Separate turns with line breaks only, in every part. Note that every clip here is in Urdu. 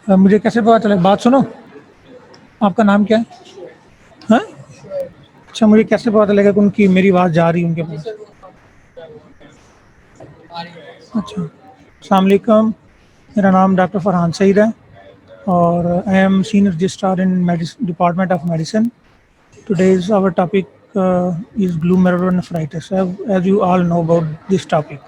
مجھے کیسے پتا چلے؟ بات سنو، آپ کا نام کیا ہے؟ ہاں اچھا، مجھے کیسے پتا چلے گا کہ ان کی میری آواز جا رہی ہے ان کے پاس؟ اچھا، السلام علیکم، میرا نام ڈاکٹر فرحان سعید ہے اور I am senior registrar in department of medicine. Today's our topic is glomerulonephritis. As you all know about this topic.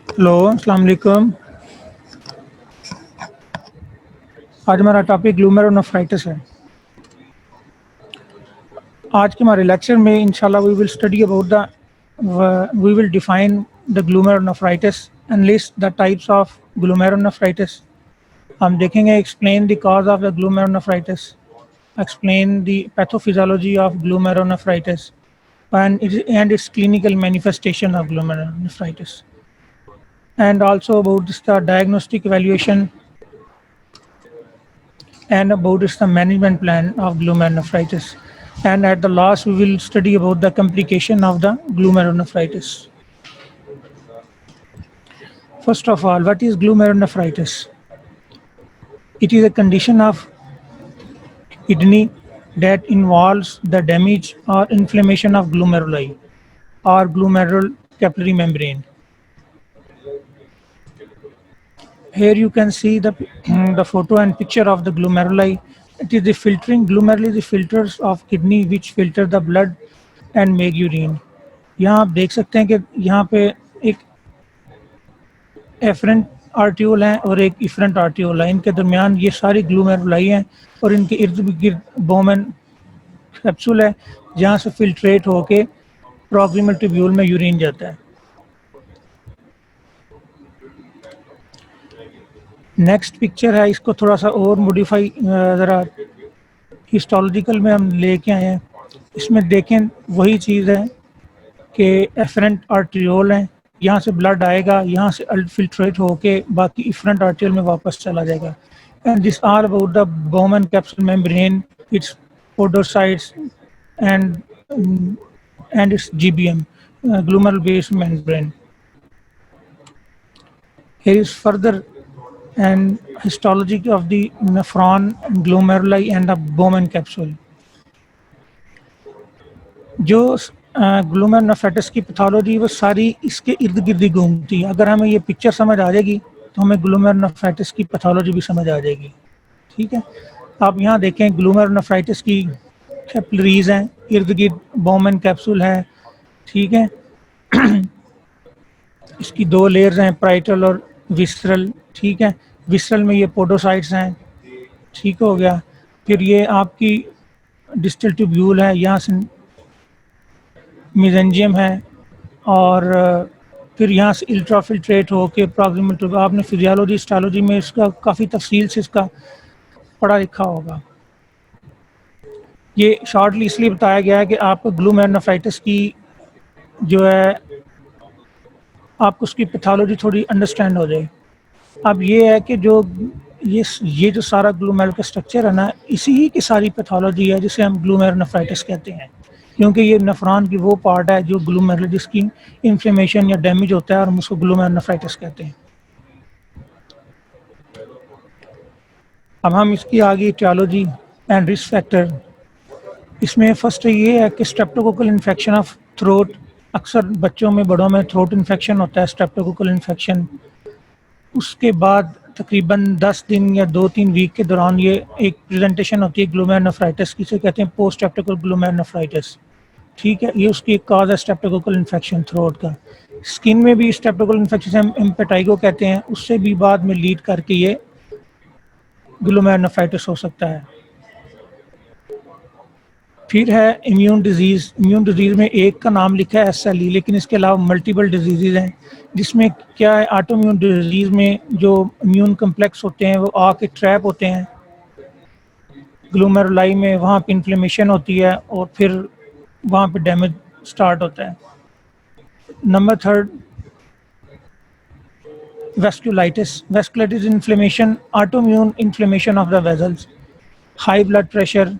Hello, السلام علیکم. آج ہمارا ٹاپک glomerulonephritis ہے. آج کے ہمارے لیکچر میں انشاءاللہ we will define the glomerulonephritis and list the types of glomerulonephritis. ہم دیکھیں گے explain the cause of the glomerulonephritis, explain the pathophysiology of glomerulonephritis and its clinical manifestation of glomerulonephritis, and also about the diagnostic evaluation and about the management plan of glomerulonephritis, and at the last we will study about the complication of the glomerulonephritis. First of all, what is glomerulonephritis? It is a condition of kidney that involves the damage or inflammation of glomeruli or glomerular capillary membrane. Here you can see the photo and picture of the glomeruli. It is the filtering glomeruli, the filters of kidney which filter the blood and make urine. یہاں آپ دیکھ سکتے ہیں کہ یہاں پہ ایک ایفرنٹ آرٹیول ہیں اور ایک ایفرنٹ آرٹیول ہے. ان کے درمیان یہ ساری گلومیرولائی ہیں اور ان کے ارد گرد بومن کیپسول ہے جہاں سے فلٹریٹ ہو کے پروکسیمل ٹیبیول میں یورین جاتا ہے. نیکسٹ پکچر ہے، اس کو تھوڑا سا اور موڈیفائی ذرا ہسٹولوجیکل میں ہم لے کے آئے ہیں. اس میں دیکھیں وہی چیز ہے کہ ایفرنٹ آرٹریول ہیں، یہاں سے بلڈ آئے گا، یہاں سے فلٹریٹ ہو کے باقی ایفرنٹ آرٹریول میں واپس چلا جائے گا. And this all about the Bowman capsule membrane, its podocytes and its GBM, glomerular based membrane. Here is further and histology of the nephron, glomeruli and the Bowman capsule. جو glomerulonephritis کی پیتھولوجی وہ ساری اس کے ارد گرد ہی گھومتی ہے. اگر ہمیں یہ پکچر سمجھ آ جائے گی تو ہمیں glomerulonephritis کی پیتھولوجی بھی سمجھ آ جائے گی. ٹھیک ہے، آپ یہاں دیکھیں glomerulonephritis کی کیپلریز ہیں، ارد گرد بومن کیپسول ہے. ٹھیک ہے، اس کی دو لیئرز ہیں، پرائٹل اور وسرل. ٹھیک ہے، وسرل میں یہ پوڈوسائٹس ہیں. ٹھیک ہو گیا. پھر یہ آپ کی ڈسٹل ٹیوبیول ہے، یہاں سے میزنجیم ہے اور پھر یہاں سے الٹرا فلٹریٹ ہو کے پروکسیمل ٹیوب. آپ نے فزیالوجی ہسٹالوجی میں اس کا کافی تفصیل سے اس کا پڑھا لکھا ہوگا. یہ شارٹلی اس لیے بتایا گیا ہے کہ آپ کو glomerulonephritis کی جو ہے آپ کو اس کی پیتھولوجی تھوڑی انڈرسٹینڈ ہو جائے. اب یہ ہے کہ جو یہ جو سارا گلومیرول کا اسٹرکچر ہے نا، اسی کی ساری پیتھولوجی ہے جسے ہم glomerulonephritis کہتے ہیں، کیونکہ یہ نفران کی وہ پارٹ ہے جو گلومیرول جس کی انفلیمیشن یا ڈیمیج ہوتا ہے اور ہم اس کو glomerulonephritis کہتے ہیں. اب ہم اس کی آگے ایٹیالوجی اینڈ رسک فیکٹر. اس میں فرسٹ یہ ہے کہ اسٹریپٹوکوکل انفیکشن آف تھروٹ. اکثر بچوں میں بڑوں میں تھروٹ انفیکشن ہوتا ہے، اسٹریپٹوکوکل انفیکشن. اس کے بعد تقریباً 10 دن یا 2-3 ویک کے دوران یہ ایک پریزنٹیشن ہوتی ہے glomerulonephritis کی، سے کہتے ہیں پوسٹ اسٹریپٹوکوکل glomerulonephritis. ٹھیک ہے، یہ اس کی ایک کاز ہے اسٹریپٹوکوکل انفیکشن تھروٹ کا. اسکن میں بھی اسٹریپٹوکوکل انفیکشن ہم امپیٹائگو کہتے ہیں، اس سے بھی بعد میں لیڈ کر کے یہ glomerulonephritis ہو سکتا ہے. پھر ہے امیون ڈیزیز. امیون ڈیزیز میں ایک کا نام لکھا ہے SLE، لیکن اس کے علاوہ ملٹیپل ڈیزیزز ہیں، جس میں کیا ہے آٹو امیون ڈیزیز میں جو امیون کمپلیکس ہوتے ہیں وہ آ کے ٹریپ ہوتے ہیں گلومیرولائی میں، وہاں پہ انفلیمیشن ہوتی ہے اور پھر وہاں پہ ڈیمیج سٹارٹ ہوتا ہے. Number 3 Vasculitis. Vasculitis is inflammation, autoimmune inflammation of the vessels. High blood pressure,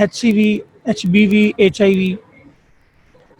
HCV, HBV, HIV,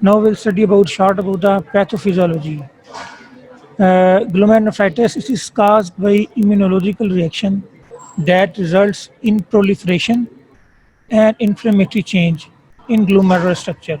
Now we'll study about the pathophysiology. Glomerulonephritis is caused by immunological reaction that results in proliferation and inflammatory change in glomerular structure.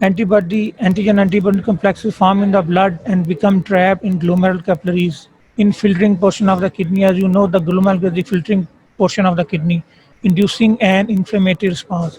Antigen antibody complexes form in the blood and become trapped in glomerular capillaries in filtering portion of the kidney. As you know, the glomerular is the filtering portion of the kidney, inducing an inflammatory response.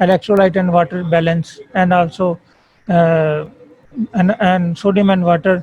electrolyte and water balance and also and sodium and water.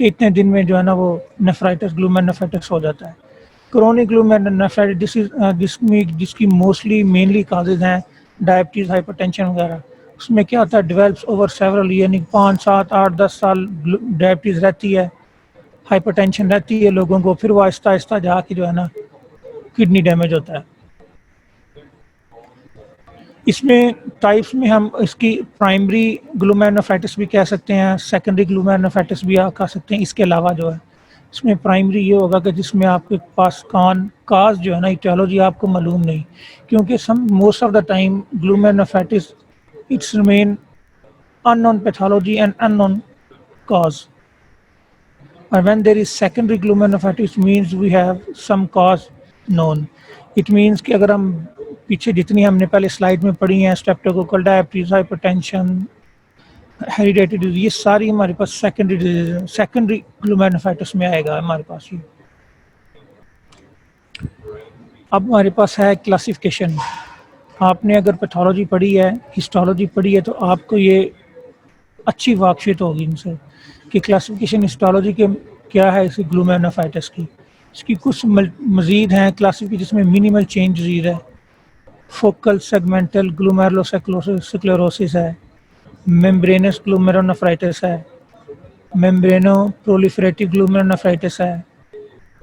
کہ اتنے دن میں جو ہے نا وہ نیفرائٹس گلومرونیفرائٹس ہو جاتا ہے. کرونک گلومرونیفرائٹس جس کی موسٹلی مینلی کازز ہیں ڈائبٹیز، ہائپر ٹینشن وغیرہ. اس میں کیا ہوتا ہے ڈیولپس اوور سیورل، یعنی 5 7 8 10 سال ڈائبٹیز رہتی ہے، ہائپر ٹینشن رہتی ہے لوگوں کو، پھر وہ آہستہ آہستہ جا کے جو ہے نا کڈنی ڈیمیج ہوتا ہے. اس میں ٹائپس میں ہم اس کی پرائمری گلومرونیفرائٹس بھی کہہ سکتے ہیں، سیکنڈری گلومرونیفرائٹس بھی آپ کہہ سکتے ہیں. اس کے علاوہ جو ہے اس میں پرائمری یہ ہوگا کہ جس میں آپ کے پاس کاز جو ہے نا ایٹیولوجی آپ کو معلوم نہیں، کیونکہ most of the time glomerulonephritis it's remain unknown pathology and unknown cause. And when there is secondary glomerulonephritis means we have some cause known. It means کہ اگر ہم پیچھے جتنی ہم نے پہلے سلائیڈ میں پڑھی ہیں streptococcal diabetes, hypertension, hereditary disease, یہ ساری ہمارے پاس سیکنڈری ڈیزیز، سیکنڈری گلومرونیفرائٹس میں آئے گا ہمارے پاس. یہ اب ہمارے پاس ہے کلاسیفیکیشن. آپ نے اگر پیتھولوجی پڑھی ہے، ہسٹولوجی پڑھی ہے، تو آپ کو یہ اچھی واقفیت ہوگی ان سے کہ کلاسیفیکیشن ہسٹولوجی کے کیا ہے اس گلومرونیفرائٹس کی. اس کی کچھ مزید ہیں کلاسیفیکیشن جس میں منیمل چینج ڈیزیز ہے، فوکل سیگمنٹل گلومیرولوسکلیروسس ہے، ممبرینس گلومرونیفرائٹس ہے، ممبرینو پرولیفریٹیو گلومرونیفرائٹس ہے،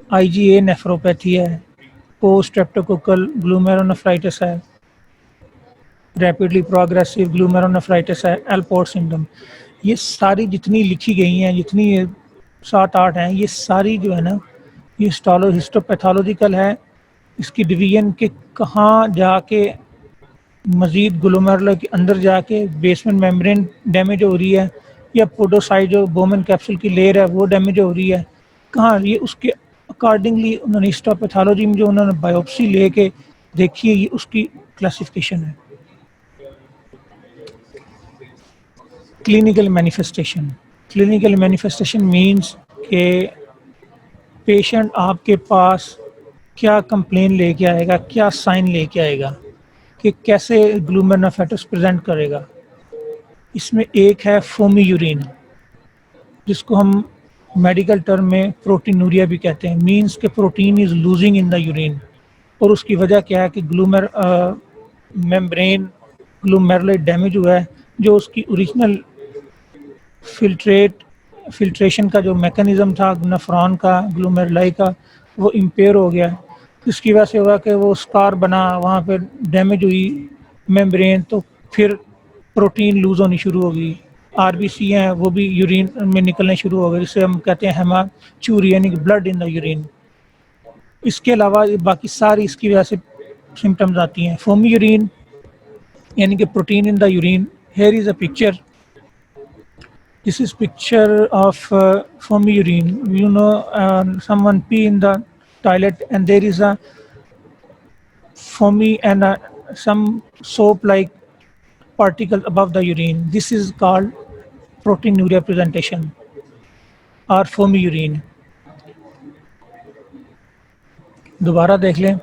آئی جی اے نیفروپیتھی ہے، پوسٹ اسٹریپٹوکوکل گلومرونیفرائٹس ہے، ریپڈلی پروگریسو گلومرونیفرائٹس ہے، ایلپورٹ سنڈروم. یہ ساری جتنی لکھی گئی ہیں، جتنی 7 8 ہیں، یہ ساری جو ہے نا یہ ہسٹوپیتھولوجیکل ہے. اس کی ڈویژن کے کہاں جا کے مزید گلومیرولر کے اندر جا کے بیسمنٹ میمبرین ڈیمیج ہو رہی ہے، یا پوڈوسائٹ جو بومن کیپسول کی لیئر ہے وہ ڈیمیج ہو رہی ہے کہاں، یہ اس کے اکارڈنگلی انہوں نے ہسٹوپیتھولوجی میں جو انہوں نے بایوپسی لے کے دیکھی ہے، یہ اس کی کلاسیفیکیشن ہے. Clinical manifestation. Clinical manifestation means کہ پیشنٹ آپ کے پاس کیا کمپلین لے کے آئے گا، کیا سائن لے کے آئے گا، کہ کیسے گلومرونیفرائٹس پریزنٹ کرے گا. اس میں ایک ہے فومی یورین، جس کو ہم میڈیکل ٹرم میں پروٹینوریا بھی کہتے ہیں. مینس کہ protein is losing in the urine, اور اس کی وجہ کیا ہے کہ میمبرین گلومیرولر ڈیمیج ہوا ہے، جو اس کی اوریجنل فلٹریشن کا جو میکانزم تھا نفرون کا، گلومیرولائی کا، وہ امپیئر ہو گیا. اس کی وجہ سے ہوا کہ وہ اسکار بنا، وہاں پہ ڈیمیج ہوئی میمبرین، تو پھر پروٹین لوز ہونی شروع ہو گئی. آر بی سی ہیں وہ بھی یورین میں نکلنے شروع ہو گئے، جسے ہم کہتے ہیں ہیماچوری، یعنی بلڈ ان دا یورین. اس کے علاوہ باقی ساری اس کی وجہ سے سمٹمز آتی ہیں. فومی یورین یعنی کہ protein in the urine. Here is a picture. This is picture of foamy urine. You know, someone pee in the toilet and there is a foamy and some soap-like particle above the urine. This is called proteinuria presentation or foamy urine. دوبارہ دیکھ لیں.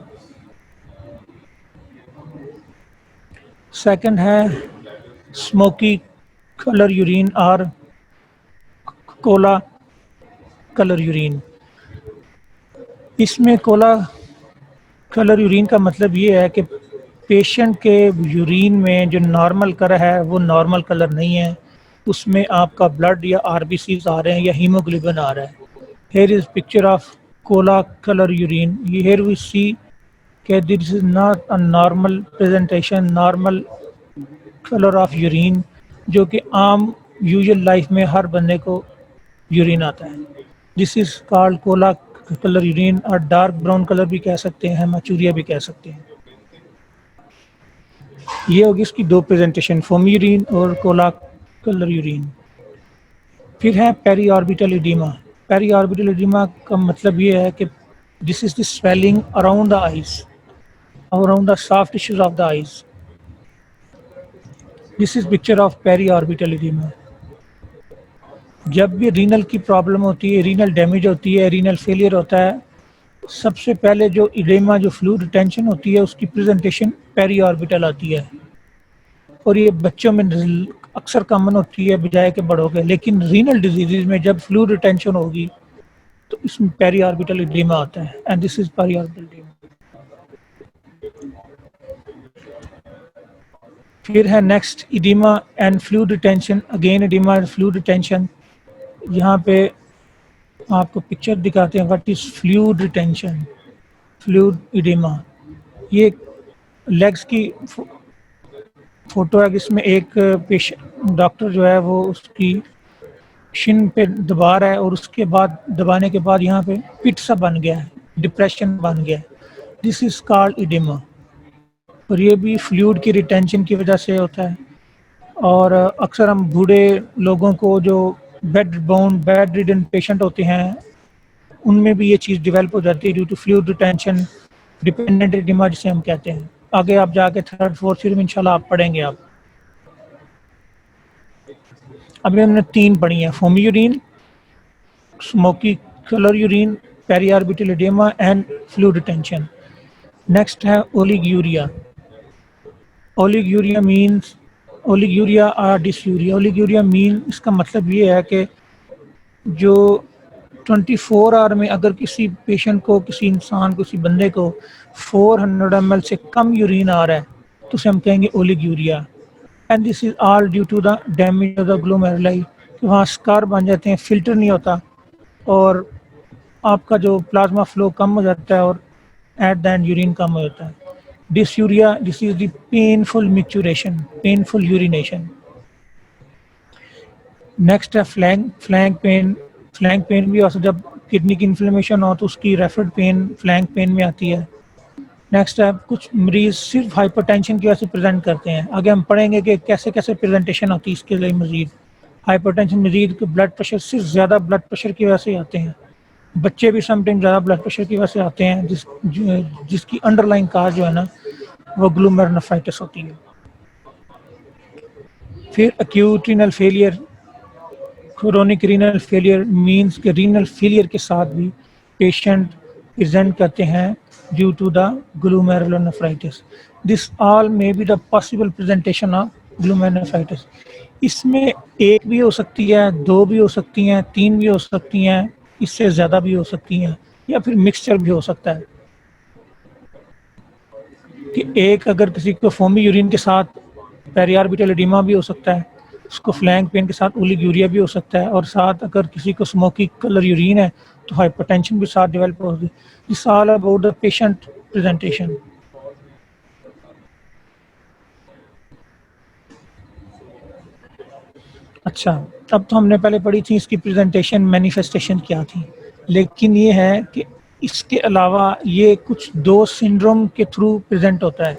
سیکنڈ ہے smoky color urine اور کولا کلر یورین. اس میں کولا کلر یورین کا مطلب یہ ہے کہ پیشنٹ کے یورین میں جو نارمل کلر ہے وہ نارمل کلر نہیں ہے، اس میں آپ کا بلڈ یا آر بی سیز آ رہے ہیں یا ہیموگلوبن آ رہا ہے. Here is picture of cola colour urine. یہ ہیئر وی سی کہ this is not a normal presentation, normal colour of urine, جو کہ عام یوزل لائف میں ہر بندے کو یورین آتا ہے. This is called cola colour urine, اور ڈارک براؤن کلر بھی کہہ سکتے ہیں، ہیماچوریا بھی کہہ سکتے ہیں. یہ ہوگی اس کی دو پریزنٹیشن، فومی یورین اور کولا کلر یورین. پھر ہے پیری آربیٹل ایڈیما. پیری آربیٹل ایڈیما کا مطلب یہ ہے کہ this is the swelling around the eyes, around the soft tissues of the eyes. This is picture of periorbital oedema. جب بھی رینل کی پرابلم ہوتی ہے، رینل ڈیمیج ہوتی ہے، رینل فیلئر ہوتا ہے، سب سے پہلے جو ایڈیما، جو فلوئڈ ریٹینشن ہوتی ہے، اس کی پریزنٹیشن پیری آربیٹل آتی ہے. اور یہ بچوں میں اکثر کامن ہوتی ہے بجائے کہ بڑوں کے، لیکن رینل ڈیزیز میں جب فلوئڈ ریٹینشن ہوگی تو اس میں پیری آربیٹل ایڈیما آتا ہے، and this is peri orbital oedema. پھر ہے next oedema and fluid retention, again oedema and fluid retention. یہاں پہ آپ کو پکچر دکھاتے ہیں what is fluid retention, fluid oedema. یہ لیگس کی فوٹو ہے، جس میں ایک ڈاکٹر جو ہے وہ اس کی شن پہ دبا رہا ہے، اور اس کے بعد دبانے کے بعد یہاں پہ پٹ سا بن گیا ہے، ڈپریشن بن گیا ہے، دس از کالڈ ایڈیما، اور یہ بھی فلوئڈ کی ریٹینشن کی وجہ سے ہوتا ہے۔ اور اکثر ہم بوڑھے لوگوں کو جو بیڈ ریڈن پیشنٹ ہوتے ہیں ان میں بھی یہ چیز ڈیولپ ہو جاتی ہے due to fluid retention dependent oedema جسے ہم کہتے ہیں۔ آگے آپ جا کے تھرڈ فورتھ فلم انشاءاللہ آپ پڑھیں گے۔ آپ ابھی ہم نے 3 پڑھی ہیں، foamy urine, smoky colour urine, periorbital oedema and fluid retention. Next ہے اولیگیوریا۔ اولیگیوریا مینس اولیگیوریا اور ڈسیوریا۔ اولیگیوریا مین اس کا مطلب یہ ہے کہ جو 24 آور میں اگر کسی پیشنٹ کو، کسی انسان کو، کسی بندے کو 400 ml سے کم یورین آ رہا ہے تو اسے ہم کہیں گے oliguria, and this is all due to the damage of the glomeruli, کہ وہاں اسکار بن جاتے ہیں، فلٹر نہیں ہوتا، اور آپ کا جو پلازما فلو کم ہو جاتا ہے، اور ایٹ دا اینڈ یورین کم ہو جاتا ہے۔ Dysuria, this is the painful micturition, painful urination. Next ہے فلینک پین۔ فلینک پین بھی ہوتا ہے جب کڈنی کی انفلیمیشن ہو تو اس کی ریفرڈ پین فلینک پین میں آتی ہے۔ نیکسٹ ہے کچھ مریض صرف ہائپر ٹینشن کی وجہ سے پریزنٹ کرتے ہیں، آگے ہم پڑھیں گے کہ کیسے کیسے پریزنٹیشن ہوتی ہے اس کے لیے مزید۔ ہائپر ٹینشن مزید کے بلڈ پریشر، صرف زیادہ بلڈ پریشر کی وجہ سے آتے ہیں، بچے بھی سم ٹائم زیادہ بلڈ پریشر کی وجہ سے آتے ہیں، جس کی انڈر لائن کاز جو ہے نا وہ گلومیرونیفرائٹس ہوتی ہے۔ پھر acute renal failure, chronic renal failure means کہ رینل فیلئر کے ساتھ بھی پیشنٹ پریزنٹ کرتے ہیں due to the گلومیرولونیفرائٹس۔ This all may be the possible presentation of glomerulonephritis. اس میں 1 بھی ہو سکتی ہے، 2 بھی ہو سکتی ہیں، 3 بھی ہو سکتی ہیں، اس سے زیادہ بھی ہو سکتی ہیں، یا پھر مکسچر بھی ہو سکتا ہے کہ ایک اگر کسی کو فومی یورین کے ساتھ پیری آربیٹل ایڈیما بھی ہو سکتا ہے، اس کو فلینک پین کے ساتھ اولیگیوریا بھی ہو سکتا ہے، اور ساتھ اگر کسی کو اسموکی کلر یورین ہے تو ہائپر ٹینشن بھی ساتھ ڈیولپ ہوگی۔ This all about the patient presentation. اچھا، اب تو ہم نے پہلے پڑھی تھی اس کی پریزنٹیشن مینیفیسٹیشن کیا تھی، لیکن یہ ہے کہ اس کے علاوہ یہ کچھ 2 سنڈروم کے تھرو پریزنٹ ہوتا ہے،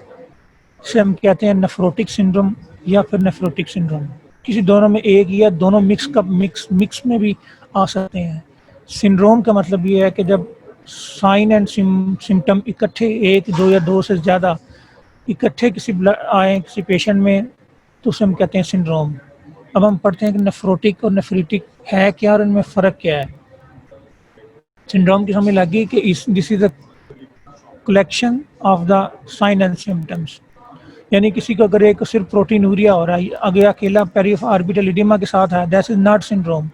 اسے ہم کہتے ہیں نیفروٹک سنڈروم یا پھر نیفروٹک سنڈروم۔ کسی دونوں میں ایک یا دونوں مکس میں بھی آ سکتے ہیں۔ سنڈروم کا مطلب یہ ہے کہ جب سائن اینڈ سمٹم اکٹھے 1، 2 یا 2 سے زیادہ اکٹھے کسی آئیں کسی پیشنٹ میں تو اسے ہم کہتے ہیں سنڈروم۔ اب ہم پڑھتے ہیں کہ نیفروٹک اور نیفریٹک ہے کیا اور ان میں فرق کیا ہے۔ سنڈروم کی سمجھ لگی کہ this is a collection of the sign and symptoms, یعنی کسی کو اگر ایک صرف پروٹینوریا ہو رہا ہے، اگر اکیلا پیری آربیٹل ایڈیما کے ساتھ ہے دیٹ از ناٹ سنڈروم،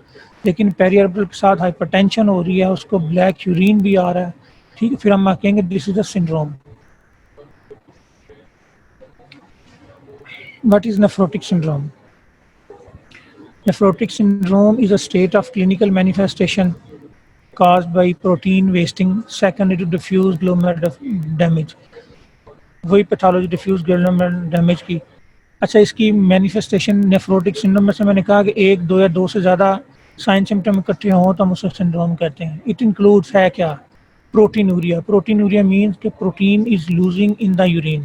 لیکن پیری آربیٹل کے ساتھ ہائپر ٹینشن ہو رہی ہے، اس کو بلیک یورین بھی آ رہا ہے، ٹھیک ہے، پھر ہم کہیں گے دس is a syndrome. What is nephrotic syndrome? Nephrotic syndrome is a state of clinical manifestation caused by protein wasting secondary to diffuse glomerular damage. وہی پیتھولوجی ڈیفیوز گلومیرولر ڈیمیج کی۔ اچھا، اس کی مینیفیسٹیشن نیفروٹک سنڈروم میں سے میں نے کہا کہ 1، 2 یا 2 سے زیادہ سائن سمٹم اکٹھے ہوں تو ہم اسے سنڈروم کہتے ہیں۔ اٹ انکلوڈس ہے کیا؟ پروٹینوریا۔ پروٹینوریا مینس کہ protein is losing in the urine.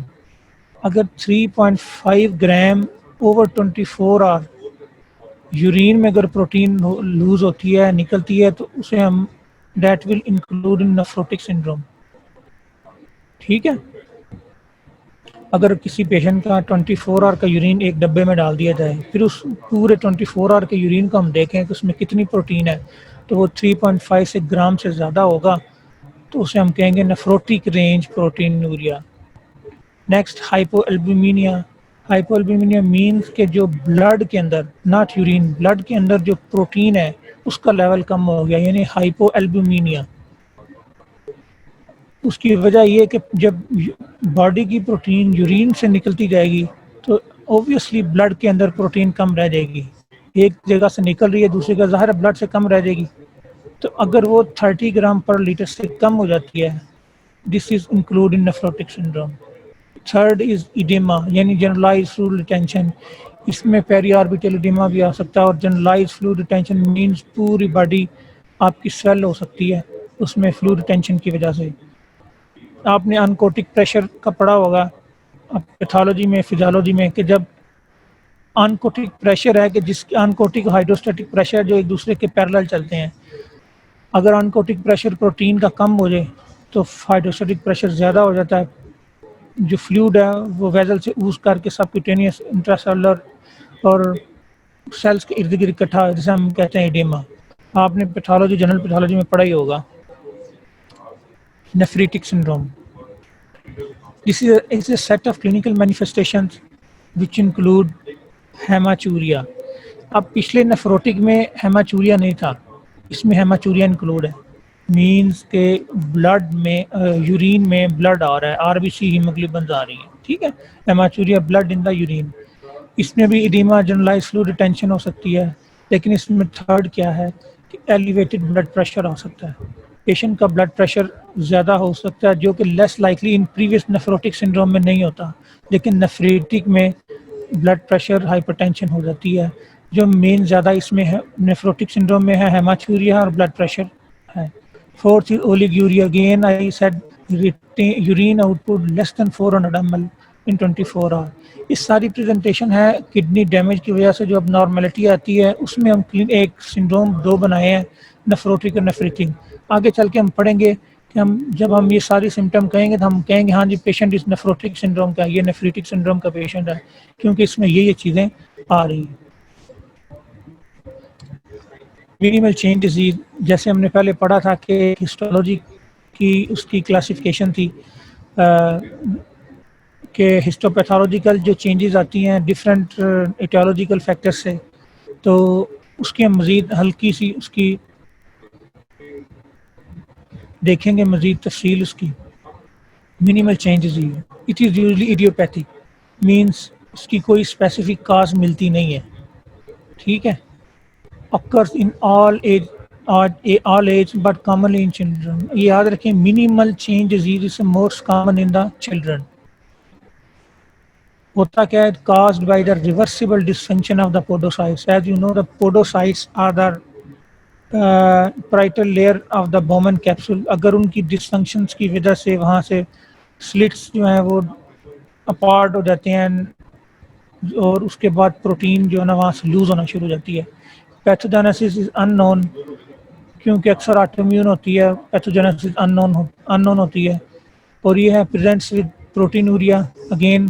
اگر 3.5 گرام اوور 24 آور یورین میں اگر پروٹین لوز ہوتی ہے، نکلتی ہے، تو اسے ہم that will include in nephrotic syndrome, ٹھیک ہے۔ اگر کسی پیشنٹ کا 24 آور کا یورین ایک ڈبے میں ڈال دیا جائے، پھر اس پورے 24 آور کے یورین کو ہم دیکھیں کہ اس میں کتنی پروٹین ہے، تو وہ 3.5 سے گرام سے زیادہ ہوگا، تو اسے ہم کہیں گے nephrotic range proteinuria. Next hypoalbuminaemia. Hypoalbuminaemia means کہ جو بلڈ کے اندر، ناٹ یورین، بلڈ کے اندر جو پروٹین ہے اس کا لیول کم ہو گیا، یعنی ہائپو البومینیا۔ اس کی وجہ یہ کہ جب باڈی کی پروٹین یورین سے نکلتی جائے گی تو اوبویسلی بلڈ کے اندر پروٹین کم رہ جائے گی، ایک جگہ سے نکل رہی ہے دوسری جگہ، ظاہر ہے بلڈ سے کم رہ جائے گی، تو اگر وہ 30 گرام پر لیٹر سے کم ہو جاتی ہے، this is include in nephrotic syndrome. Third is oedema, یعنی جنرلائز فلوئڈ ریٹینشن، اس میں پیری آربیٹل ایڈیما بھی آ سکتا ہے، اور جنرلائز فلوئڈ ریٹینشن مینس پوری باڈی آپ کی سویل ہو سکتی ہے اس میں فلوئڈ ریٹینشن کی وجہ سے۔ آپ نے انکوٹک پریشر کا پڑھا ہوگا پیتھولوجی میں، فزیولوجی میں، کہ جب انکوٹک پریشر ہے کہ جس انکوٹک ہائیڈروسٹیٹک پریشر جو ایک دوسرے کے پیرالل چلتے ہیں، اگر انکوٹک پریشر پروٹین کا کم ہو جائے تو ہائیڈروسٹیٹک پریشر زیادہ ہو جاتا ہے، جو فلوئڈ ہے وہ ویزل سے اوز کر کے سبکوٹینیس، انٹراسیلولر اور سیلز کے ارد گرد اکٹھا ہو، جسے ہم کہتے ہیں ایڈیما۔ آپ نے پیتھولوجی، جنرل پیتھولوجی میں پڑھا ہی ہوگا۔ Nephritic syndrome, this is a set of clinical manifestations which include haematuria. اب پچھلے نیفروٹک میں ہیماچوریا نہیں تھا، اس میں ہیماچوریا انکلوڈ ہے، مینس کہ بلڈ میں، یورین میں بلڈ آ رہا ہے، آر بی سی ہیموگلوبنز آ رہی ہیں، ٹھیک ہے، ہیماچوریا بلڈ ان دا یورین۔ اس میں بھی ایڈیما، جنرلائز فلوئڈ ریٹینشن ہو سکتی ہے، لیکن اس میں تھرڈ کیا ہے کہ ایلیویٹڈ بلڈ پریشر آ سکتا ہے، پیشنٹ کا بلڈ پریشر زیادہ ہو سکتا ہے، جو کہ less likely in previous nephrotic syndrome میں نہیں ہوتا، لیکن نیفریٹک میں بلڈ پریشر ہائپر ٹینشن ہو جاتی ہے، جو مین زیادہ اس میں ہے نیفروٹک سنڈروم میں ہے ہیماچوریا اور بلڈ پریشر ہے۔ Fourth oliguria, again I said urine output less than 400 ml in 24 hour. اس ساری پریزنٹیشن ہے کڈنی ڈیمیج کی وجہ سے جو اب نارملٹی آتی ہے، اس میں ہم ایک سنڈروم دو بنائے ہیں، نیفروٹک اور نیفریٹک۔ آگے چل کے ہم پڑھیں گے کہ جب ہم یہ ساری سمٹم کہیں گے تو ہم کہیں گے ہاں جی پیشنٹ اس نیفروٹک سنڈروم کا، یہ نیفریٹک سنڈروم کا پیشنٹ ہے، کیونکہ اس میں یہ چیزیں آ رہی ہیں۔ مینیمل چین ڈیزیز، جیسے ہم نے پہلے پڑھا تھا کہ ہسٹولوجی کی اس کی کلاسیفیکیشن تھی کہ ہسٹوپیتھولوجیکل جو چینجز آتی ہیں ڈفرینٹ ایٹیولوجیکل فیکٹر سے، تو اس کی ہم مزید ہلکی سی اس کی دیکھیں گے، مزید تفصیل اس کی۔ Minimal chain disease, it is usually idiopathic, means اس کی کوئی اسپیسیفک کاز ملتی نہیں ہے، ٹھیک ہے۔ occurs in all age but commonly in children۔ یہ یاد رکھیں minimal change disease is most common in the children۔ ہوتا کیا ہے؟ caused by the reversible dysfunction of the podocytes۔ as you know the podocytes are the parietal layer of the Bowman capsule۔ اگر ان کی ڈسفنکشنس کی وجہ سے وہاں سے سلٹس جو ہیں وہ اپارٹ ہو جاتے ہیں، اور اس کے بعد پروٹین جو ہے نا وہاں سے لوز ہونا شروع ہو جاتی ہے۔ پیتھوجینیسس از ان نون، کیونکہ اکثر آٹو امیون ہوتی ہے، پیتھوجینیسس ان نون ہوتی ہے، اور یہ ہے presents with proteinuria, again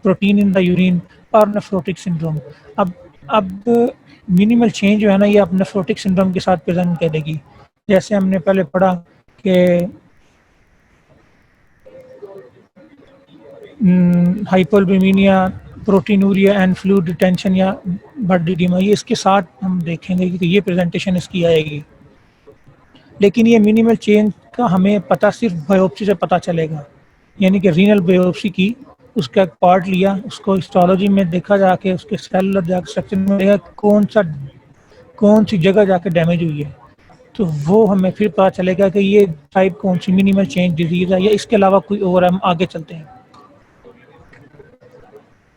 protein in the urine, اور نیفروٹک سنڈروم۔ اب مینیمل چینج جو ہے نا یہ اب نیفروٹک سنڈروم کے ساتھ پریزنٹ کرے گی، جیسے ہم نے پہلے پڑھا کہ ہائپوالبومینیا، پروٹینوریا اینڈ فلوئڈ ریٹینشن یا بلڈ ایڈیما، یہ اس کے ساتھ ہم دیکھیں گے کہ یہ پریزنٹیشن اس کی آئے گی۔ لیکن یہ مینیمل چینج کا ہمیں پتہ صرف بایوپسی سے پتہ چلے گا، یعنی کہ رینل بایوپسی کی، اس کا ایک پارٹ لیا، اس کو ہسٹولوجی میں دیکھا جا کے، اس کے سیلولر جا کے سیکشن میں دیکھا کون سی جگہ جا کے ڈیمیج ہوئی ہے، تو وہ ہمیں پھر پتہ چلے گا کہ یہ ٹائپ کون سی مینیمل چینج ڈیزیز ہے، یا اس کے علاوہ کوئی اور۔ ہم آگے چلتے ہیں۔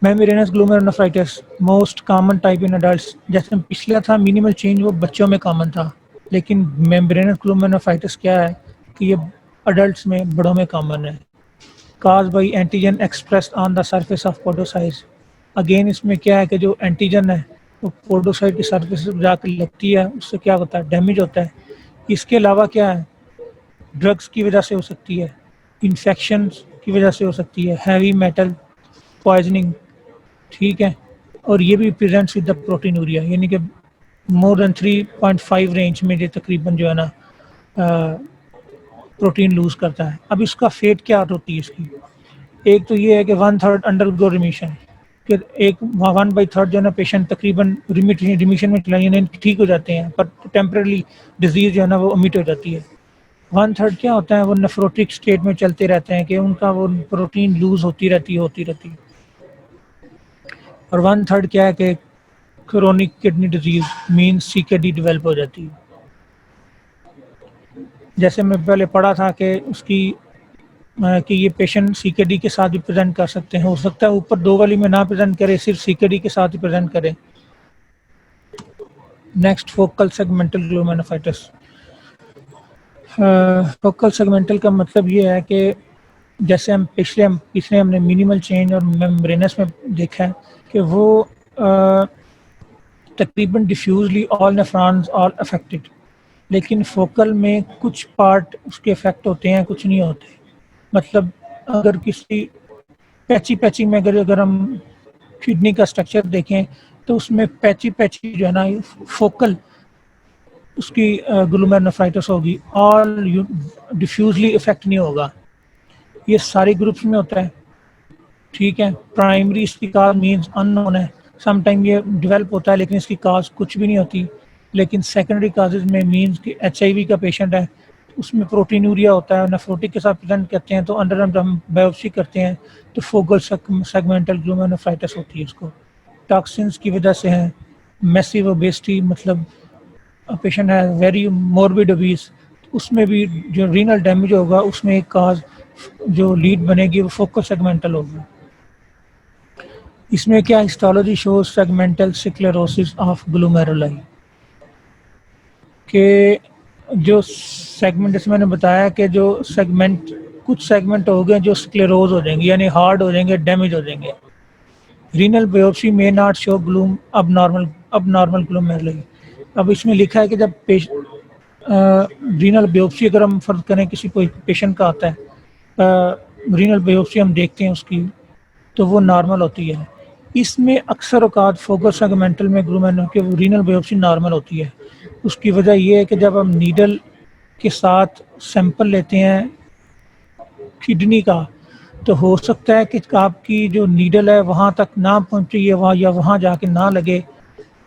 Membranous glomerulonephritis most common type in adults, جیسے پچھلا تھا مینیمل چینج وہ بچوں میں کامن تھا، لیکن میمبرینس گلومیرولونیفرائٹس کیا ہے کہ یہ اڈلٹس میں، بڑوں میں کامن ہے۔ Cause by antigen express on the surface of podocytes, again اس میں کیا ہے کہ جو اینٹیجن ہے وہ پوڈوسائٹ کی سرفیس پہ جا کے لگتی ہے، اس سے کیا ہوتا ہے؟ ڈیمیج ہوتا ہے۔ اس کے علاوہ کیا ہے؟ ڈرگس کی وجہ سے ہو سکتی ہے، انفیکشنز کی وجہ سے ہو سکتی ہے، ہیوی میٹل پوائزننگ، ٹھیک ہے، اور یہ بھی پریزنٹس ود دا پروٹینوریا، یعنی کہ مور دین 3.5 رینج میں یہ تقریباً جو ہے نا پروٹین لوز کرتا ہے۔ اب اس کا فیٹ کیا ہوتی ہے اس کی؟ ایک تو یہ ہے کہ 1/3 انڈر گو ریمیشن، کہ ایک 1/3 جو ہے نا پیشنٹ تقریباً ریمیشن میں چلا یعنی ٹھیک ہو جاتے ہیں، پر ٹیمپرری ڈیزیز جو ہے نا وہ امٹ ہو جاتی ہے۔ 1/3 کیا ہوتا ہے، وہ نیفروٹک اسٹیٹ میں چلتے رہتے ہیں کہ ان کا وہ پروٹین لوز ہوتی رہتی ہے۔ اور 1/3 کیا ہے کہ کرونک کڈنی ڈیزیز مینس سی کے ڈی ڈیولپ ہو جاتی ہے۔ جیسے میں پہلے پڑھا تھا کہ اس کی کہ یہ پیشنٹ سی کے ڈی کے ساتھ بھی پریزنٹ کر سکتے ہیں، ہو سکتا ہے اوپر 2 والی میں نہ پریزنٹ کرے، صرف سی کے ڈی کے ساتھ ہی پریزنٹ کرے۔ Next focal segmental glomerulonephritis. Focal segmental کا مطلب یہ ہے کہ جیسے ہم پچھلے ہم نے مینیمل چینج اور میمبرینس میں دیکھا ہے کہ وہ تقریباً ڈیفیوزلی آل نیفرانز آل افیکٹڈ، لیکن فوکل میں کچھ پارٹ اس کے افیکٹ ہوتے ہیں، کچھ نہیں ہوتے۔ مطلب اگر کسی پیچی میں اگر ہم کڈنی کا اسٹرکچر دیکھیں تو اس میں پیچی جو ہے نا فوکل اس کی گلومرونیفرائٹس ہوگی، آل ڈیفیوزلی افیکٹ نہیں ہوگا۔ یہ سارے گروپس میں ہوتا ہے، ٹھیک ہے۔ پرائمری اس کی کاز مینز ان نون ہے، سم ٹائم یہ ڈیولپ ہوتا ہے لیکن اس کی کاز کچھ بھی نہیں ہوتی۔ لیکن سیکنڈری کازز میں مینز کہ HIV کا پیشنٹ ہے، اس میں پروٹین یوریا ہوتا ہے، نیفروٹک کے ساتھ پریزنٹ کرتے ہیں تو انڈر ہم بایوپسی کرتے ہیں تو فوکل سیگمنٹل گلومرونیفرائٹس ہوتی ہے۔ اس کو ٹاکسنس کی وجہ سے ہے، میسیو اوبیسٹی مطلب پیشنٹ ہے ویری موربڈ اوبیس، اس میں بھی جو رینل ڈیمیج ہوگا اس میں ایک کاز جو لیڈ بنے گی وہ فوکل سیگمنٹل ہوگی۔ اس میں کیا ہسٹالوجی شوز سیگمنٹل سکلیروسس آف گلومیرولائی، کہ جو سیگمنٹ جیسے میں نے بتایا کہ جو سیگمنٹ کچھ سیگمنٹ ہو گئے جو سکلیروز ہو جائیں گے یعنی ہارڈ ہو جائیں گے، ڈیمیج ہو جائیں گے۔ رینل بیوپسی میں ناٹ شو گلوم اب نارمل گلومیرولائی۔ اب اس میں لکھا ہے کہ جب رینل بیوپسی اگر ہم فرض کریں کسی کوئی پیشنٹ کا آتا ہے، رینل بیوپسی ہم دیکھتے ہیں اس کی تو وہ نارمل ہوتی ہے۔ اس میں اکثر اوقات فوکل سیگمنٹل میں رینل بیوپسی نارمل ہوتی ہے۔ اس کی وجہ یہ ہے کہ جب ہم نیڈل کے ساتھ سیمپل لیتے ہیں کڈنی کا تو ہو سکتا ہے کہ آپ کی جو نیڈل ہے وہاں تک نہ پہنچے یا وہاں جا کے نہ لگے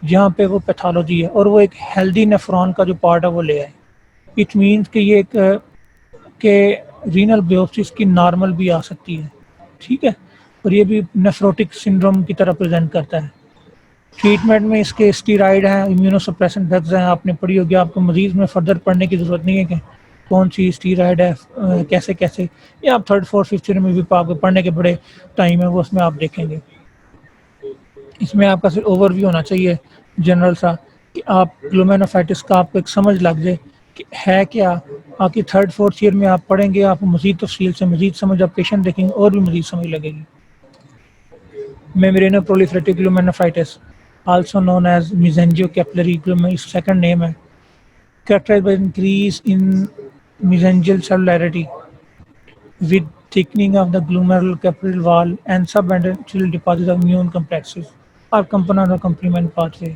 جہاں پہ وہ پیتھالوجی ہے، اور وہ ایک ہیلدی نیفرون کا جو پارٹ ہے وہ لے آئے۔ اٹ مینس کہ یہ ایک کہ رینل بیوپسیز کی نارمل بھی آ سکتی ہے، ٹھیک ہے، اور یہ بھی نیفروٹک سنڈروم کی طرح پریزنٹ کرتا ہے۔ ٹریٹمنٹ میں اس کے اسٹیرائڈ ہیں، امیونو سپریسنٹ ڈرگز ہیں، آپ نے پڑھی ہوگی، آپ کو مزید میں فردر پڑھنے کی ضرورت نہیں ہے کہ کون سی اسٹیرائڈ ہے کیسے، یہ آپ 3rd 4th 5th میں بھی آپ کو پڑھنے کے بڑے ٹائم ہے وہ اس میں آپ دیکھیں گے۔ اس میں آپ کا صرف اوور ویو ہونا چاہیے جنرل سا کہ آپ گلومینوفائٹس کا آپ کو ایک سمجھ لگ جائے کہ ہے کیا۔ آپ کی 3rd 4th ایئر میں آپ پڑھیں گے، آپ کو مزید تفصیل سے مزید سمجھ، آپ پیشنٹ دیکھیں گے اور بھی مزید سمجھ لگے گی۔ میمبرینو پرولیفریٹیو گلومینوفائٹس also known as میزنجیو کیپلری گلومینوفائٹس، second name ہے، characterized by increase in mesangial cellularity with thickening of the glomerular capillary wall and subendothelial deposits of immune complexes or component of complement pathway۔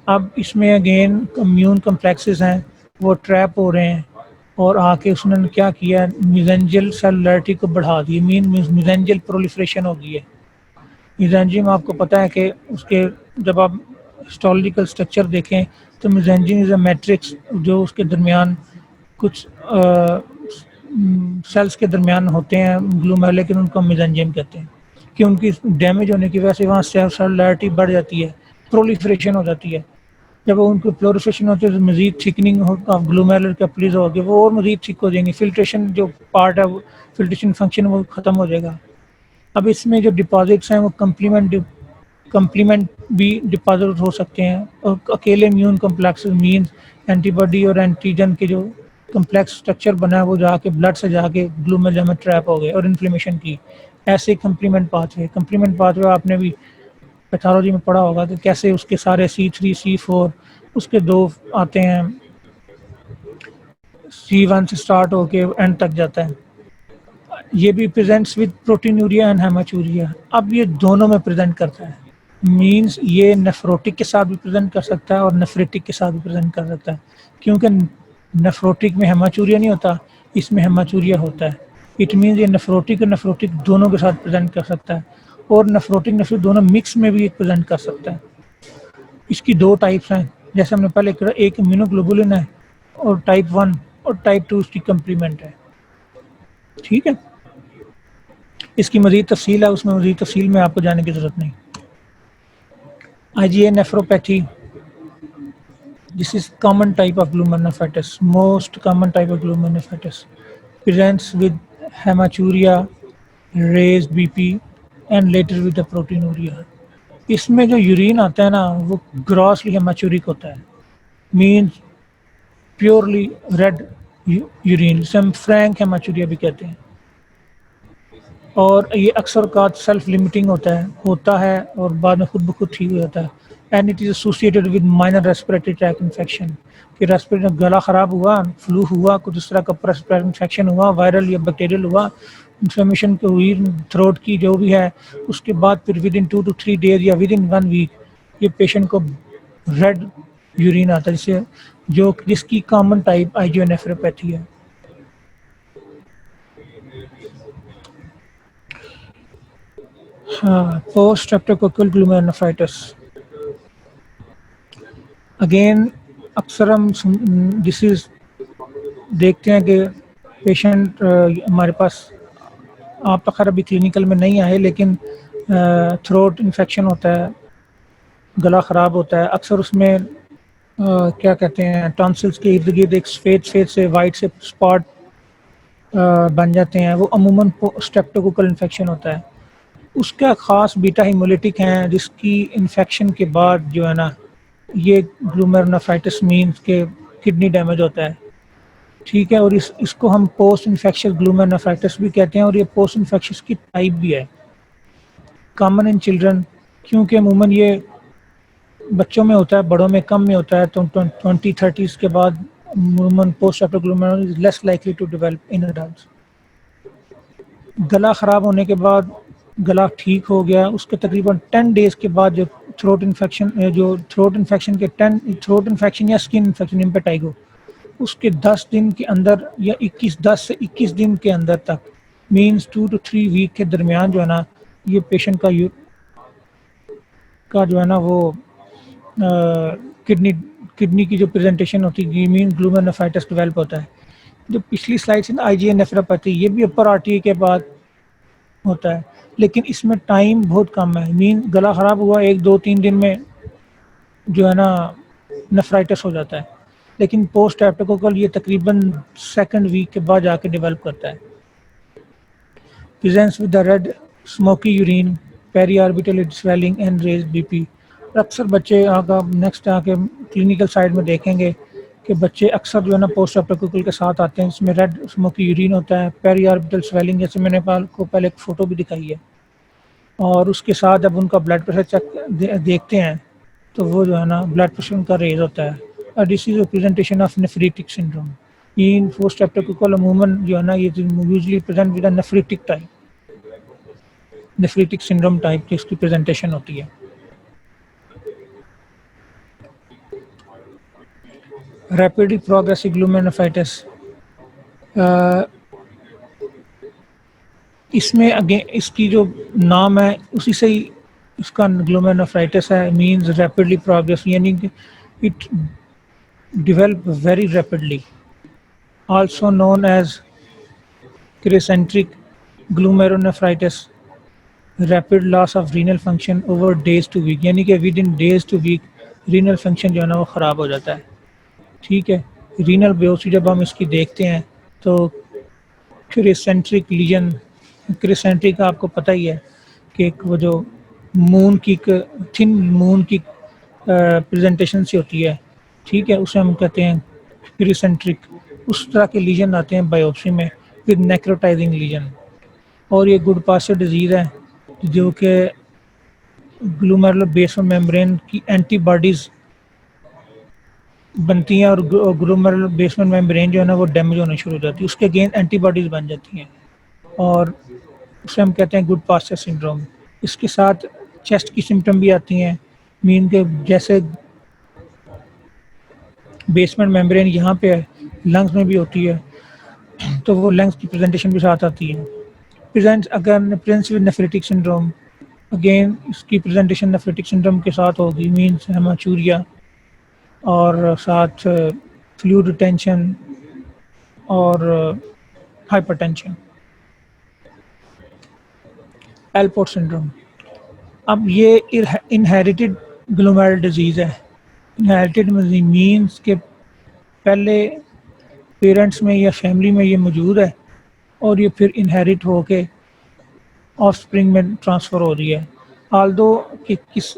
اب اس میں اگین امیون کمپلیکسز ہیں وہ ٹریپ ہو رہے ہیں اور آ کے اس نے کیا کیا میزنجل سیلولیرٹی کو بڑھا دی، میزنجل پرولیفریشن ہو گئی ہے۔ میزنجیم آپ کو پتہ ہے کہ اس کے جب آپ ہسٹولوجیکل اسٹرکچر دیکھیں تو میزنجیم از اے میٹرکس جو اس کے درمیان کچھ سیلز کے درمیان ہوتے ہیں گلومیرولر، لیکن ان کو میزنجیم کہتے ہیں کہ ان کی ڈیمیج ہونے کی وجہ سے وہاں سیلولیرٹی بڑھ جاتی ہے، پرولیفریشن ہو جاتی ہے۔ جب ان کو پرولیفریشن ہوتی ہے تو مزید تھکننگ آف گلومیرولر کیپلریز ہوگی، وہ اور مزید تھک ہو جائیں گی، فلٹریشن جو پارٹ ہے وہ فلٹریشن فنکشن وہ ختم ہو جائے گا۔ اب اس میں جو ڈپازٹس ہیں وہ کمپلیمنٹ بھی ڈپازٹ ہو سکتے ہیں، اور اکیلے immune complex means antibody اور اینٹیجن کے جو کمپلیکس اسٹرکچر بنا ہے وہ جا کے بلڈ سے جا کے گلومیرولر میں ٹریپ ہو گئے اور انفلیمیشن کی، ایسے کمپلیمنٹ پاتھ وے آپ نے بھی پیتھالوجی میں پڑھا ہوگا کہ کیسے اس کے سارے C3 C4 اس کے 2 آتے ہیں، C1 سے سٹارٹ ہو کے اینڈ تک جاتا ہے۔ یہ بھی presents with proteinuria and haematuria. اب یہ دونوں میں پریزنٹ کرتا ہے، مینز یہ نیفروٹک کے ساتھ بھی پریزنٹ کر سکتا ہے اور نیفریٹک کے ساتھ بھی پریزنٹ کر سکتا ہے، کیونکہ نیفروٹک میں ہیماچوریا نہیں ہوتا، اس میں ہیماچوریا ہوتا ہے۔ اٹ مینز یہ نیفروٹک اور نیفروٹک دونوں کے ساتھ پریزنٹ کر سکتا ہے، اور نیفروٹک نیفروٹک دونوں مکس میں بھی پریزنٹ کر سکتا ہے. اس کی 2 ٹائپس ہیں، جیسے ہم نے پہلے کہا، ایک امینوگلوبولن ہے اور ٹائپ 1 اور ٹائپ 2 اس کی کمپلیمنٹ ہے. ٹھیک ہے، اس کی مزید تفصیل ہے، اس میں مزید تفصیل میں آپ کو جانے کی ضرورت نہیں. I G A nephropathy, this is common type of glomerulonephritis, most common type of glomerulonephritis, presents with hematuria, raised BP and later with the proteinuria. اس میں جو یورین آتا ہے نا وہ گراسلی ہیماچورک ہوتا ہے، مینس پیورلی ریڈ یورین، جسے ہم فرینک ہیماچوریا بھی کہتے ہیں. اور یہ اکثر اوقات سیلف لمیٹنگ ہوتا ہے اور بعد میں خود بخود ٹھیک ہو جاتا ہے. And it is associated with minor respiratory track infection, کہ ریسپریٹری گلا خراب ہوا، فلو ہوا، کچھ اس طرح کا ریسپریٹری انفیکشن ہوا، وائرل یا بیکٹیریل ہوا، انفلیمیشن کو ہوئی تھروٹ کی جو بھی ہے، اس کے بعد پھر ود ان 2 to 3 days یا ود ان 1 week یہ پیشنٹ کو ریڈ یورین آتا ہے، جس کی کامن ٹائپ آئی جی او نیفروپیتھی ہے. پوسٹ اسٹریپٹوکوکل گلومرونیفرائٹس، اگین اکثر ہم ڈسیز دیکھتے ہیں کہ پیشنٹ ہمارے پاس، آپ تو خیر ابھی کلینکل میں نہیں آئے، لیکن تھروٹ انفیکشن ہوتا ہے، گلا خراب ہوتا ہے، اکثر اس میں کیا کہتے ہیں ٹانسلس کے ارد گرد ایک سفید سے وائٹ سے اسپاٹ بن جاتے ہیں، وہ عموماً اسٹریپٹوکوکل انفیکشن ہوتا ہے. اس کا خاص بیٹا ہیمولیٹک ہیں، جس کی انفیکشن کے بعد جو ہے نا یہ گلومرونیفرائٹس مینس کہ کڈنی ڈیمیج ہوتا ہے. ٹھیک ہے، اور اس کو ہم پوسٹ انفیکشس گلومرونیفرائٹس بھی کہتے ہیں، اور یہ پوسٹ انفیکشس کی ٹائپ بھی ہے، کامن ان چلڈرن، کیونکہ عموماً یہ بچوں میں ہوتا ہے، بڑوں میں کم میں ہوتا ہے. تو 20-30 کے بعد عموماً post streptococcal glomerulonephritis less likely to develop in adults. گلا خراب ہونے کے بعد گلا ٹھیک ہو گیا، اس کے تقریباً 10 days کے بعد جو تھروٹ انفیکشن کے تھروٹ انفیکشن یا اسکن انفیکشن امپیٹائگو، اس کے 10 دن کے اندر یا 10 سے 21 دن کے اندر تک، مینس 2 to 3 week کے درمیان جو ہے نا یہ پیشنٹ کا جو ہے نا وہ کڈنی کی جو پریزنٹیشن ہوتی ہے مین گلومرونیفرائٹس ڈیولپ ہوتا ہے. جو پچھلی سلائڈ سے آئی جی اے نیفروپیتھی، یہ بھی اپر آر ٹی اے کے بعد ہوتا ہے، لیکن اس میں ٹائم بہت کم ہے، مین گلا خراب ہوا 1-2-3 دن میں جو ہے نا نیفرائٹس ہو جاتا ہے، لیکن پوسٹ اسٹریپٹوکوکل یہ تقریباً 2nd week کے بعد جا کے ڈیولپ کرتا ہے. presents with the red smoky urine, periorbital swelling and raised BP. اکثر بچے نیکسٹ آ کے کلینکل سائڈ میں دیکھیں گے کہ بچے اکثر جو ہے نا پوسٹ اسٹریپٹوکوکل کے ساتھ آتے ہیں، اس میں ریڈ اسموکی یورین ہوتا ہے، پیری آربیٹل سویلنگ، جیسے میں نے آپ کو پہلے ایک فوٹو بھی دکھائی ہے، اور اس کے ساتھ جب ان کا بلڈ پریشر چیک دیکھتے ہیں تو وہ جو ہے نا بلڈ پریشر ان کا ریز ہوتا ہے. This is a presentation of nephritic syndrome. In post streptococcal عموماً جو ہے نا یہ usually present with nephritic type, nephritic syndrome type کی اس کی پریزنٹیشن ہوتی ہے. ریپڈلی پروگریسو گلومرونیفرائٹس، اس میں اس کی جو نام ہے اسی سے ہی اس کا گلومرونیفرائٹس ہے، مینز ریپڈلی پروگریس، یعنی کہ it develop very rapidly, also known as crescentic glomerulonephritis, rapid loss of renal function over days to week، یعنی کہ within days to week renal function جو ہے نا وہ خراب ہو جاتا ہے. ٹھیک ہے، رینل بیوپسی جب ہم اس کی دیکھتے ہیں تو کریسینٹرک لیجن، کریسینٹرک کا آپ کو پتہ ہی ہے کہ وہ جو مون کی تھن مون کی پریزنٹیشن سے ہوتی ہے، ٹھیک ہے، اسے ہم کہتے ہیں کریسینٹرک. اس طرح کے لیجن آتے ہیں بایوپسی میں ود نیکروٹائزنگ لیجن. اور یہ گڈ پاسچر ڈیزیز ہے جو کہ گلومیرولر بیسمنٹ میمبرین کی اینٹی باڈیز بنتی ہیں، اور گلومیرولر بیسمنٹ میمبرین جو ہے نا وہ ڈیمیج ہونے شروع ہو جاتی ہے، اس کے اگینسٹ اینٹی باڈیز بن جاتی ہیں، اور اسے ہم کہتے ہیں گڈ پاسچر سنڈروم. اس کے ساتھ چیسٹ کی سمٹم بھی آتی ہیں، مین کے جیسے بیسمنٹ میمبرین یہاں پہ ہے، لنگس میں بھی ہوتی ہے، تو تو وہ لنگس کی پریزنٹیشن بھی ساتھ آتی ہے. پریزنٹس ود نیفریٹک سنڈروم، اگین اس کی پریزنٹیشن نیفریٹک سنڈروم کے ساتھ ہوگی، مینس ہیماچوریا اور ساتھ فلوئڈ ریٹینشن اور ہائپر ٹینشن. ایلپورٹ سنڈروم، اب یہ انہیریٹڈ گلومیرل ڈیزیز ہے. انہیریٹڈ مینس کہ پہلے پیرنٹس میں یا فیملی میں یہ موجود ہے اور یہ پھر انہیریٹ ہو کے آف اسپرنگ میں ٹرانسفر ہو رہی ہے. آلدو کہ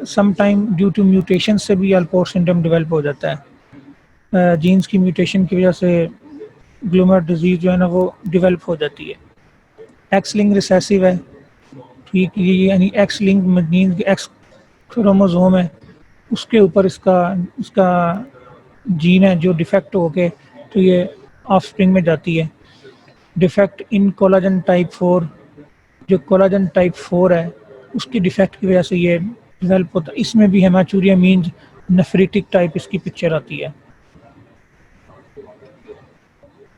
some time due to mutation سے بھی ایلپورٹ سنڈروم ڈیولپ ہو جاتا ہے. جینس کی میوٹیشن کی وجہ سے گلومیرل ڈیزیز جو ہے نا وہ ڈیولپ ہو جاتی ہے. ایکس لنک ریسیسو ہے، ٹھیک، یہ یعنی ایکس لنک مینس کہ ایکس کروموزوم ہے، اس کے اوپر اس کا جین ہے جو ڈیفیکٹ ہو کے تو یہ آف اسپرنگ میں جاتی ہے. ڈیفیکٹ ان کولاجن ٹائپ 4، جو کولاجن ٹائپ 4 ہے اس کی ڈیفیکٹ کی وجہ سے یہ ڈیولپ ہوتا ہے. اس میں بھی ہیماچوریا مینز نیفریٹک ٹائپ اس کی پکچر آتی ہے.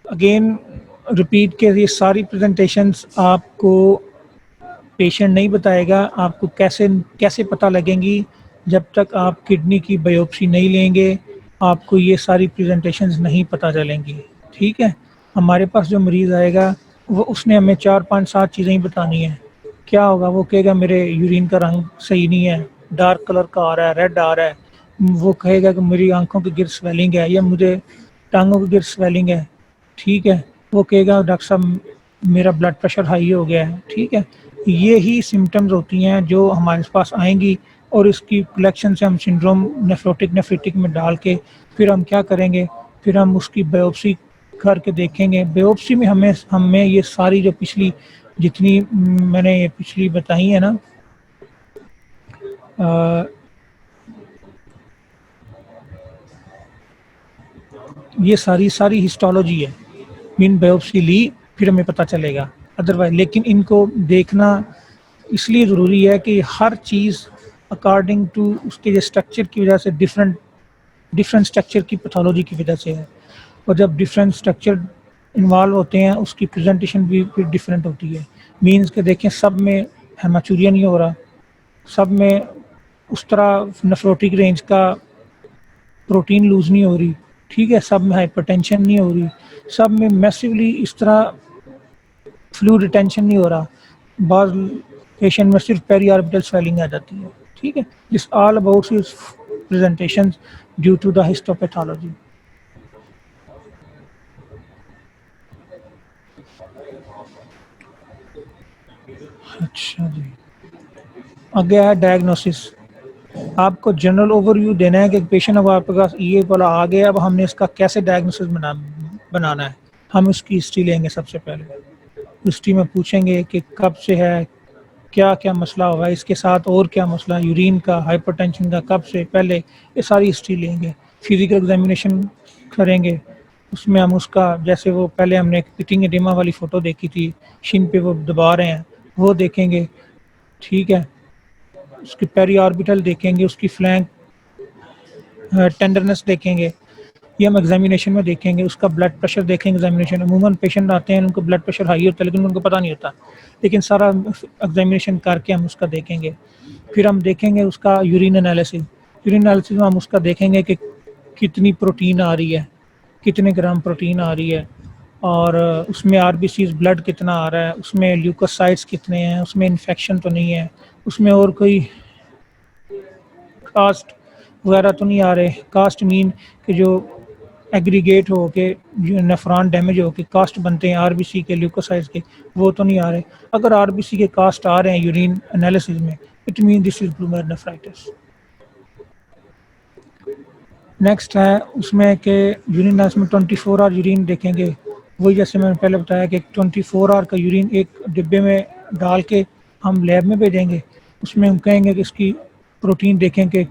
اگین ریپیٹ کے یہ ساری پریزنٹیشنس آپ کو پیشنٹ نہیں بتائے گا، آپ کو کیسے پتہ لگیں گی جب تک آپ کڈنی کی بایوپسی نہیں لیں گے، آپ کو یہ ساری پریزنٹیشنز نہیں پتہ چلیں گی. ٹھیک ہے، ہمارے پاس جو مریض آئے گا وہ اس نے ہمیں 4 5 7 چیزیں ہی بتانی ہیں. کیا ہوگا؟ وہ کہے گا میرے یورین کا رنگ صحیح نہیں ہے، ڈارک کلر کا آ رہا ہے، ریڈ آ رہا ہے. وہ کہے گا کہ میری آنکھوں کے گرد سویلنگ ہے یا مجھے ٹانگوں کے گرد سویلنگ ہے. ٹھیک ہے، وہ کہے گا ڈاکٹر صاحب میرا بلڈ پریشر ہائی ہو گیا ہے. ٹھیک ہے، یہی سمٹمز ہوتی ہیں جو ہمارے پاس آئیں گی اور اس کی کلیکشن سے ہم سنڈروم نیفریٹک میں ڈال کے پھر ہم کیا کریں گے، پھر ہم اس کی بایوپسی کر کے دیکھیں گے. بایوپسی میں ہمیں یہ ساری جو پچھلی جتنی میں نے یہ پچھلی بتائی ہے نا یہ ساری ہسٹالوجی ہے، مین بایوپسی لی پھر ہمیں پتہ چلے گا ادروائز. لیکن ان کو دیکھنا اس لیے ضروری ہے کہ ہر چیز اکارڈنگ ٹو اس کے اسٹرکچر کی وجہ سے ڈفرینٹ اسٹرکچر کی پیتھولوجی کی وجہ سے ہے، اور جب ڈفرینٹ اسٹرکچر انوالو ہوتے ہیں اس کی پریزنٹیشن بھی پھر ڈفرینٹ ہوتی ہے. مینس کہ دیکھیں سب میں ہیماچوریا نہیں ہو رہا، سب میں اس طرح نیفروٹک رینج کا پروٹین لوز نہیں ہو رہی. ٹھیک ہے، سب میں ہائپر ٹینشن نہیں ہو رہی، سب میں میسیولی اس طرح فلوئڈ ریٹینشن نہیں ہو رہا. بعض پیشنٹ میں صرف پیری آربیٹل سویلنگ آ جاتی ہے. ٹھیک ہے، this all about presentation due to the histopathology. اچھا جی، آگے ہے ڈائگنوسس. آپ کو جنرل اوور ویو دینا ہے کہ پیشنٹ اب آپ کے پاس یہ والا آ گیا، اب ہم نے اس کا کیسے ڈائگنوسس بنانا ہے. ہم اس کی ہسٹری لیں گے. سب سے پہلے ہسٹری میں پوچھیں گے کہ کب سے ہے، کیا کیا مسئلہ ہوا ہے اس کے ساتھ، اور کیا مسئلہ یورین کا، ہائپر ٹینشن کا، کب سے پہلے، یہ ساری ہسٹری لیں گے. فزیکل ایگزامینیشن کریں گے، اس میں ہم اس کا جیسے وہ پہلے ہم نے ایک پٹنگ ایڈیما والی فوٹو دیکھی تھی، شن پہ وہ دبا رہے ہیں، وہ دیکھیں گے. ٹھیک ہے، اس کی پیری آربیٹل دیکھیں گے، اس کی فلینک ٹینڈرنس دیکھیں گے. یہ ہم ایگزامینیشن میں دیکھیں گے. اس کا بلڈ پریشر دیکھیں گے ایگزامینیشن. عموماً پیشنٹ آتے ہیں ان کو بلڈ پریشر ہائی ہوتا ہے لیکن ان کو پتہ نہیں ہوتا، لیکن سارا ایگزامینیشن کر کے ہم اس کا دیکھیں گے. پھر ہم دیکھیں گے اس کا یورین انالیسس. یورین انالیسس میں ہم اس کا دیکھیں گے کہ کتنی پروٹین آ رہی ہے، کتنے گرام پروٹین آ رہی ہے، اور اس میں آر بی سیز بلڈ کتنا آ رہا ہے، اس میں لیوکوسائٹس کتنے ہیں، اس میں انفیکشن تو نہیں ہے، اس میں اور کوئی کاسٹ وغیرہ تو نہیں آ رہے. کاسٹ مین کہ جو ایگریگیٹ ہو کے نیفران ڈیمیج ہو کے کاسٹ بنتے ہیں آر بی سی کے، لیوکوسائٹس کے، وہ تو نہیں آ رہے. اگر آر بی سی کے کاسٹ آ رہے ہیں یورین انالیسس میں، it mean this is glomerular nephritis. Next ہے اس میں کہ یورین انالیسس میں 24 آور یورین دیکھیں گے. وہی جیسے میں نے پہلے بتایا کہ 24 آور کا یورین ایک ڈبے میں ڈال کے ہم لیب میں بھیجیں گے. اس میں ہم کہیں گے کہ اس کی پروٹین دیکھیں کہ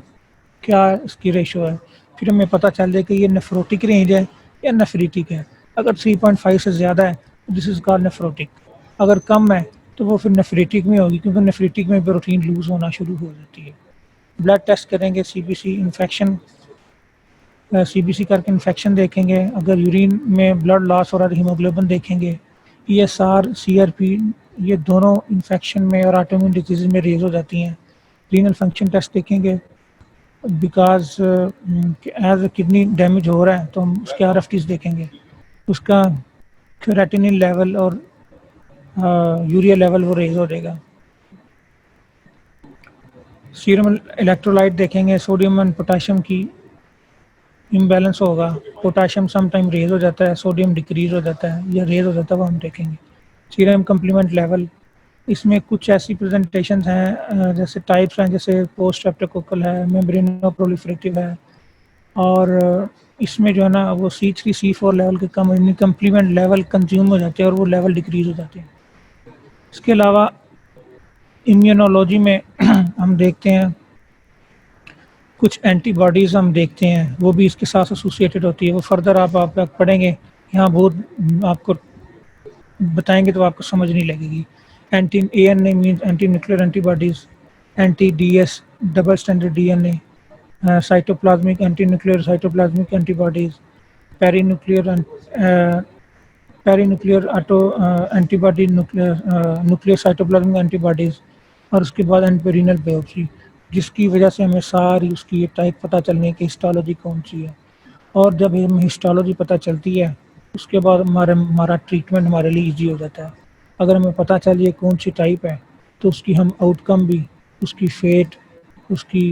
کیا اس کی ریشو ہے. پھر ہمیں پتہ چل جائے کہ یہ نیفروٹک رینج ہے یا نیفریٹک ہے. اگر 3.5 سے زیادہ ہے دس از کال نیفروٹک. اگر کم ہے تو وہ پھر نیفریٹک میں ہوگی، کیونکہ نیفریٹک میں پروٹین لوز ہونا شروع ہو جاتی ہے. بلڈ ٹیسٹ کریں گے، C B C infection, C B C کر کے انفیکشن دیکھیں گے. اگر یورین میں بلڈ لاس ہو رہا ہے تو ہیموگلوبن دیکھیں گے. ESR CRP یہ دونوں انفیکشن میں اور آٹو امیون ڈیزیز میں ریز ہو جاتی ہیں. رینل فنکشن ٹیسٹ دیکھیں گے because as a kidney damage ہو رہا ہے تو ہم اس کے RFTs دیکھیں گے, اس کا کریٹینن لیول اور یوریا لیول وہ ریز ہو جائے گا. سیرم الیکٹرولائٹ دیکھیں گے, سوڈیم اینڈ پوٹاشیم کی امبیلنس ہوگا, پوٹاشیم سم ٹائم ریز ہو جاتا ہے, سوڈیم ڈکریز ہو جاتا ہے یا ریز ہو جاتا ہے, وہ ہم دیکھیں گے. سیرم کمپلیمنٹ لیول, اس میں کچھ ایسی پریزنٹیشنز ہیں جیسے ٹائپس ہیں, جیسے پوسٹ اسٹریپٹوکوکل ہے, میمبرینو پرولیفریٹیو ہے, اور اس میں جو ہے نا وہ C3 C4 لیول کے کم کمپلیمنٹ لیول کنزیوم ہو جاتے ہیں اور وہ لیول ڈکریز ہو جاتے ہیں. اس کے علاوہ امیونولوجی میں ہم دیکھتے ہیں کچھ اینٹی باڈیز ہم دیکھتے ہیں, وہ بھی اس کے ساتھ ایسوسیٹڈ ہوتی ہے. وہ فردر آپ پڑھیں گے, یہاں بہت آپ کو بتائیں گے تو آپ کو سمجھ نہیں لگے گی. Anti ANA means anti nuclear antibodies, anti DS double standard DNA, cytoplasmic anti nuclear cytoplasmic antibodies, perinuclear autoantibody nuclear cytoplasmic antibodies, اور اس کے بعد اینٹیرینل بیوپسی, جس کی وجہ سے ہمیں ساری اس کی ٹائپ پتہ چلنے کی ہسٹالوجی کون سی ہے. اور جب ہمیں ہسٹالوجی پتہ چلتی ہے اس کے بعد ہمارا ٹریٹمنٹ ہمارے لیے ایزی ہو جاتا ہے. اگر ہمیں پتہ چلیے کون سی ٹائپ ہے تو اس کی ہم آؤٹ کم بھی, اس کی فیٹ, اس کی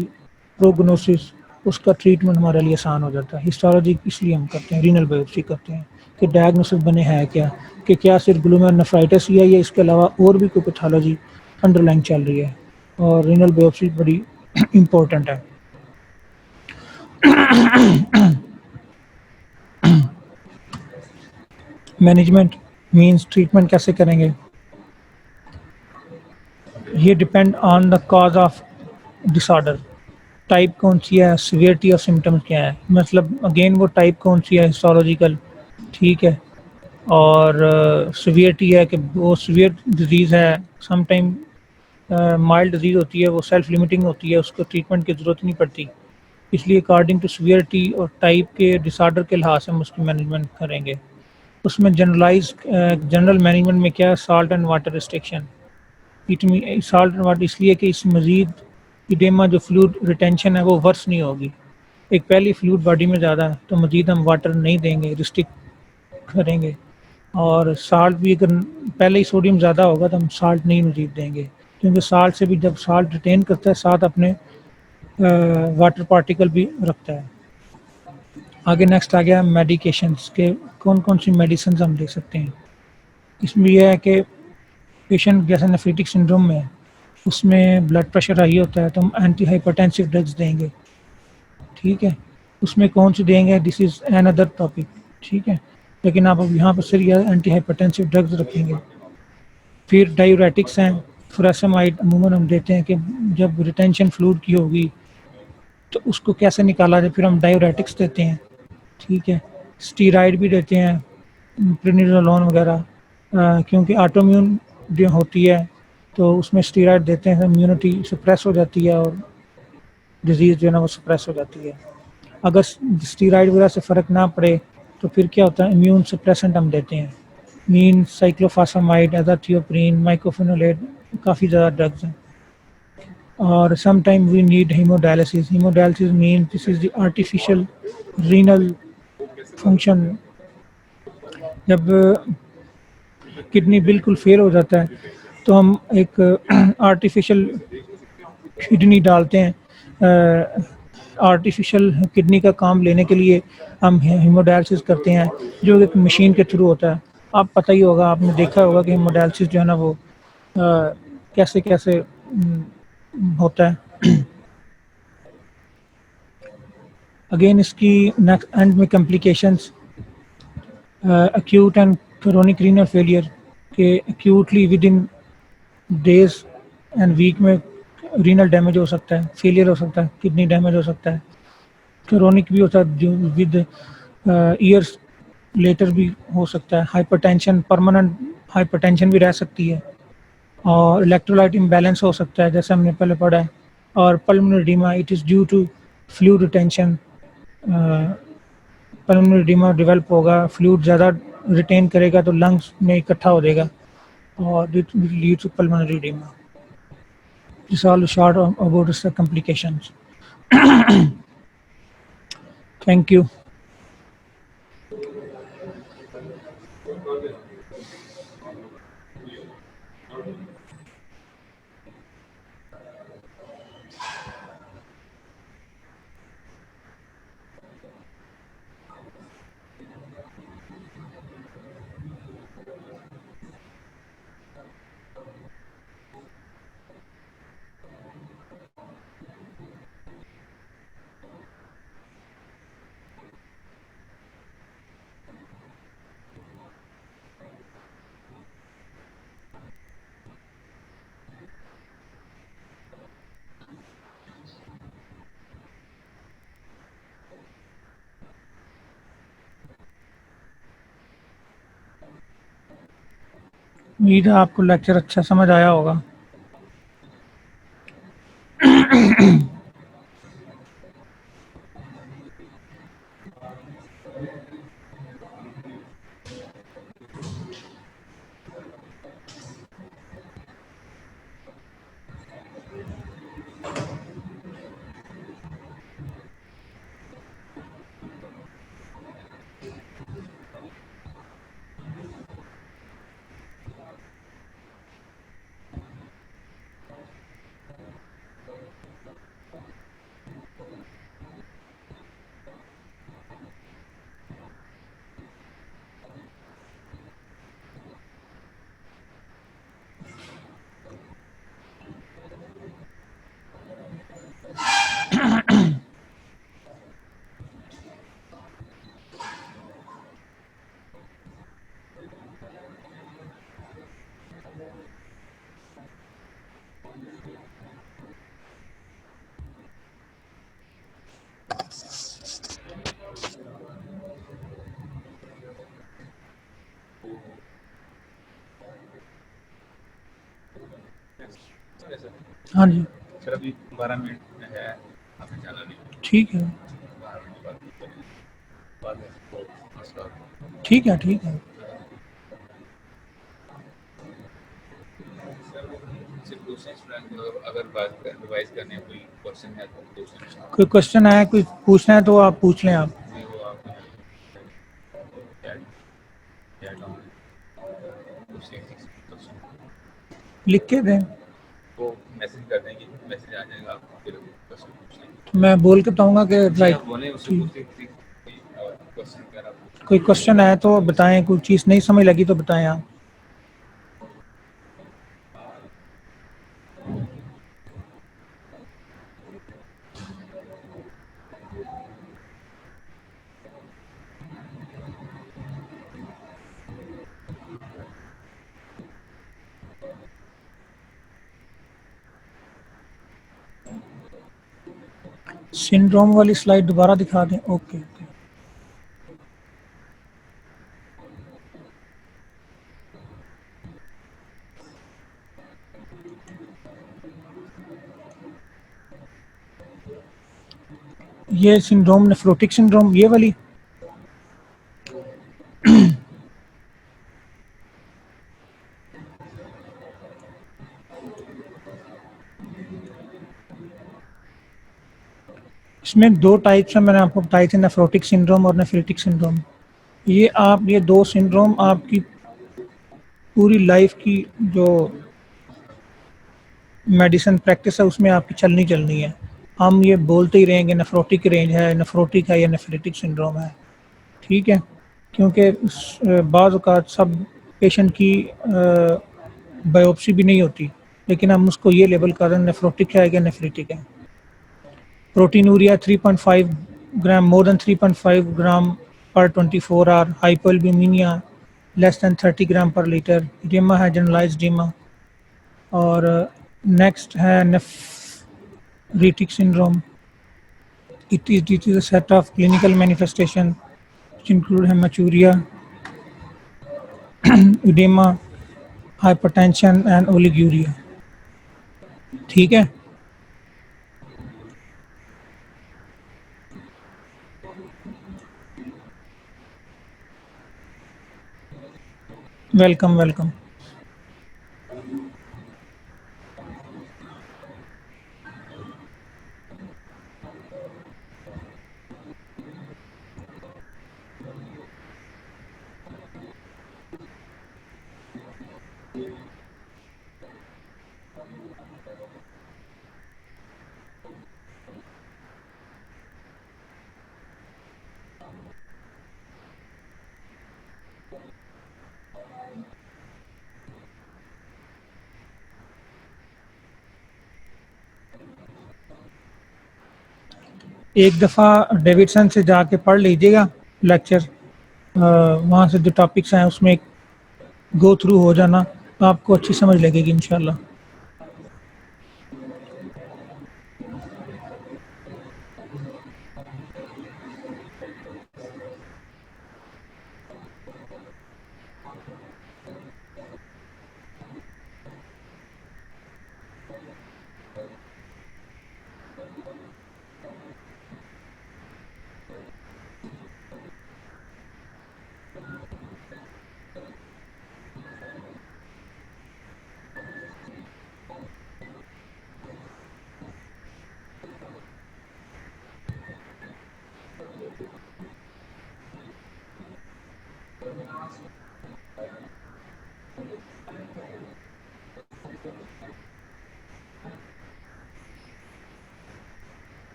پروگنوسس, اس کا ٹریٹمنٹ ہمارے لیے آسان ہو جاتا ہے. ہسٹالوجی اس لیے ہم کرتے ہیں, رینل بایوپسی کرتے ہیں کہ ڈائگنوسس بنے ہے کیا صرف گلومیرونیفرائٹس ہی ہے یا اس کے علاوہ اور بھی کوئی پیتھالوجی انڈر لائن چل رہی ہے. اور رینل بایوپسی بڑی امپورٹنٹ ہے. مینجمنٹ مینس ٹریٹمنٹ کیسے کریں گے, یہ depend on the cause of disorder. Type کون سی ہے, سیویئرٹی آف سمٹمس کیا ہے, مطلب اگین وہ ٹائپ کون سی ہے ہسٹالوجیکل, ٹھیک ہے, اور سیویئرٹی ہے کہ وہ سیویئر ڈیزیز ہے, سم ٹائم مائلڈ ڈیزیز ہوتی ہے, وہ سیلف لمیٹنگ ہوتی ہے, اس کو ٹریٹمنٹ کی ضرورت نہیں پڑتی. اس لیے اکارڈنگ ٹو سیویئرٹی اور ٹائپ کے ڈس آرڈر کے لحاظ سے ہم اس کی مینجمنٹ کریں گے. اس میں جنرل مینجمنٹ میں کیا ہے, salt and water restriction. Salt and water اس لیے کہ اس مزید ایڈیما جو فلوئڈ ریٹینشن ہے وہ ورس نہیں ہوگی. ایک پہلی فلوئڈ باڈی میں زیادہ ہے تو مزید ہم واٹر نہیں دیں گے, ریسٹرکٹ کریں گے. اور سالٹ بھی اگر پہلے ہی سوڈیم زیادہ ہوگا تو ہم سالٹ نہیں مزید دیں گے, کیونکہ سالٹ سے بھی جب سالٹ ریٹین کرتا ہے ساتھ اپنے واٹر پارٹیکل بھی رکھتا ہے. آگے نیکسٹ آ گیا میڈیکیشنس کے کون کون سی میڈیسنز ہم دے سکتے ہیں. اس میں یہ ہے کہ پیشنٹ جیسے نیفریٹک سنڈروم میں اس میں بلڈ پریشر ہائی ہوتا ہے تو ہم اینٹی ہائپرٹینسو ڈرگس دیں گے, ٹھیک ہے. اس میں کون سی دیں گے, دس از این ادر ٹاپک, ٹھیک ہے, لیکن آپ اب یہاں پر صرف اینٹی ہائپرٹینسو ڈرگس رکھیں گے. پھر ڈائیوریٹکس ہیں, فوریسامائڈ عموماً ہم دیتے ہیں کہ جب ریٹینشن فلوئڈ کی ہوگی تو اس کو کیسے نکالا جائے, پھر ہم ڈائیوریٹکس دیتے ہیں, ٹھیک ہے. اسٹیرائڈ بھی دیتے ہیں, پرینیزولون وغیرہ, کیونکہ آٹومیون جو ہوتی ہے تو اس میں اسٹیرائڈ دیتے ہیں, امیونٹی سپریس ہو جاتی ہے اور ڈیزیز جو ہے نا وہ سپریس ہو جاتی ہے. اگر اسٹیرائڈ وغیرہ سے فرق نہ پڑے تو پھر کیا ہوتا ہے, امیون سپریسنٹ ہم دیتے ہیں, مین سائکلوفاسامائڈ, ایزاتھیوپرین, مائکوفینولیٹ, کافی زیادہ ڈرگز ہیں. اور some time we need haemodialysis. Haemodialysis mean this is the artificial renal function. جب کڈنی بالکل فیل ہو جاتا ہے تو ہم ایک آرٹیفیشل کڈنی ڈالتے ہیں. آرٹیفیشل کڈنی کا کام لینے کے لیے ہم ہیموڈائلسس کرتے ہیں جو ایک مشین کے تھرو ہوتا ہے. آپ پتہ ہی ہوگا, آپ نے دیکھا ہوگا کہ ہیموڈائلسس جو ہے نا وہ کیسے کیسے ہوتا ہے. اگین اس کی نیکسٹ اینڈ میں complications, acute and chronic renal failure, کہ acutely within days and week میں رینل ڈیمیج ہو سکتا ہے, فیلئر ہو سکتا ہے, کڈنی ڈیمیج ہو سکتا ہے. کرونک بھی ہوتا ہے جو ود ایئرس لیٹر بھی ہو سکتا ہے. Hyper tension, permanent hyper tension بھی رہ سکتی ہے, اور الیکٹرولائٹ امبیلنس ہو سکتا ہے جیسے ہم نے پہلے پڑھا ہے. اور pulmonary oedema, it is due to fluid retention. Pulmonary oedema develop ہوگا, فلوئڈ زیادہ ریٹین کرے گا تو لنگس میں اکٹھا ہو جائے گا اور it will lead to pulmonary edema. This is all short about the complications. Thank you. امید ہے آپ کو لیکچر اچھا سمجھ آیا ہوگا. ہاں جی
سر ابھی 12 منٹ ہے،
ٹھیک ہے ٹھیک ہے ٹھیک ہے.
اگر بات ریوائز کرنے کوئی کوشچن ہے تو
کوئی کوشچن ہے کوئی پوچھنا ہے تو آپ پوچھ لیں. آپ
وہ آپ
لکھ کے دیں
وہ میسج کر دیں گے، میسج آ جائے گا، آپ پھر کوشچن پوچھ لیں.
تو میں بول کے بتاؤں گا کہ
جی آپ بولیں، اس سے
ٹھیک.
پوچھیں کوشچن وغیرہ پوچھیں.
کوئی کوشچن ہے تو بتائیں، کوئی چیز نہیں سمجھ لگی تو بتائیں آپ. سنڈروم والی سلائڈ دوبارہ دکھا دیں. Okay okay. یہ سنڈروم نیفروٹک سنڈروم یہ والی. اس میں 2 ٹائپس ہیں، میں نے آپ کو بتائی تھی، نیفروٹک سنڈروم اور نیفریٹک سنڈروم. یہ 2 سنڈروم آپ کی پوری لائف کی جو میڈیسن پریکٹس ہے اس میں آپ کی چلنی ہے. ہم یہ بولتے ہی رہیں گے نیفروٹک رینج ہے، نیفروٹک ہے یا نیفریٹک سنڈروم ہے. ٹھیک ہے، کیونکہ بعض اوقات سب پیشنٹ کی بایوپسی بھی نہیں ہوتی، لیکن ہم اس کو یہ لیبل کر رہے ہیں نیفروٹک ہے یا نیفریٹک ہے. پروٹینوریا 3.5 گرام، مور دین 3.5 گرام پر 24 آور. ہائپوالبومینیا لیس دین 30 گرام پر لیٹر. ایڈیما ہے جنرلائز ایڈیما. اور نیکسٹ ہے نیفریٹک syndrome. It is a set of clinical manifestation which include hematuria, edema, hypertension and oliguria. ٹھیک ہے. Welcome welcome. ایک دفعہ ڈیوڈسن سے جا کے پڑھ لیجیے گا لیکچر، وہاں سے جو ٹاپکس ہیں اس میں گو تھرو ہو جانا، آپ کو اچھی سمجھ لگے گی انشاءاللہ.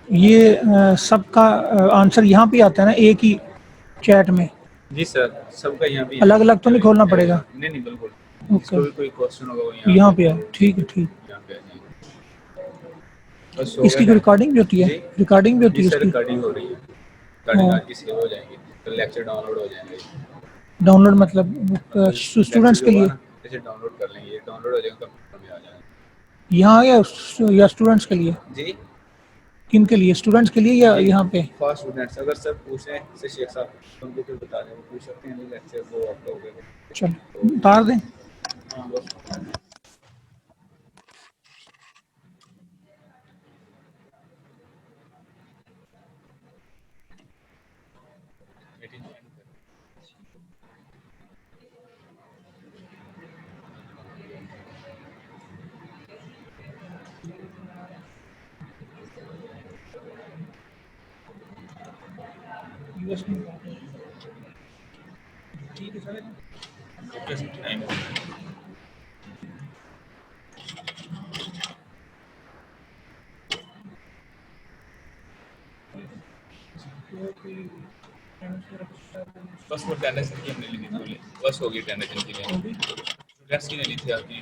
یہ سب کا آنسر یہاں پہ آتا ہے نا ایک ہی چیٹ میں؟
جی سر سب کا یہاں پہ
الگ الگ تو نہیں کھولنا پڑے گا؟
نہیں نہیں بالکل، جس
اوکے،
کو بھی کوئی کوشچن ہوگا وہ
یہاں پہ ہے، ٹھیک ہے ٹھیک۔
یہاں پہ آ جائیں گے۔ بس ہو
اس کی
گیا
ریکارڈنگ بھی ہوتی ہے؟
جی
ریکارڈنگ بھی ہوتی
جی
ہے
سر،
اس کی؟
ریکارڈنگ ہو رہی ہے، ریکارڈنگ آج کی سیو ہو جائیں گی، تو لیکچر ڈاؤن لوڈ ہو جائیں گے۔
ڈاؤن لوڈ مطلب
لیکچر
اسٹوڈنٹس
جو
کے
ہوا
لیے؟
نا جیسے ڈاؤن لوڈ کر لیں گے، ڈاؤن لوڈ ہو جائے گا کمپیوٹر میں آ جائے گا۔
یہاں یا اسٹوڈنٹس کے لیے؟
جی
کن کے لیے، اسٹوڈنٹس کے لیے یا
جی
یہاں پہ؟
فاسٹ اسٹوڈنٹس اگر سر پوچھیں جیسے شیخ صاحب تو ان کو پھر بتا دیں، وہ پوچھ سکتے ہیں لیکچر کو آپ لوگ
چلو اتار دیں۔
ہاں بس
ٹھیک ہے سر۔
ٹائم بس وہ اٹینڈنس کی ہم نے لینی تھی، بس ہوگی اٹینڈنس کی، اسٹوڈنٹس کی لینی تھی آپ کی۔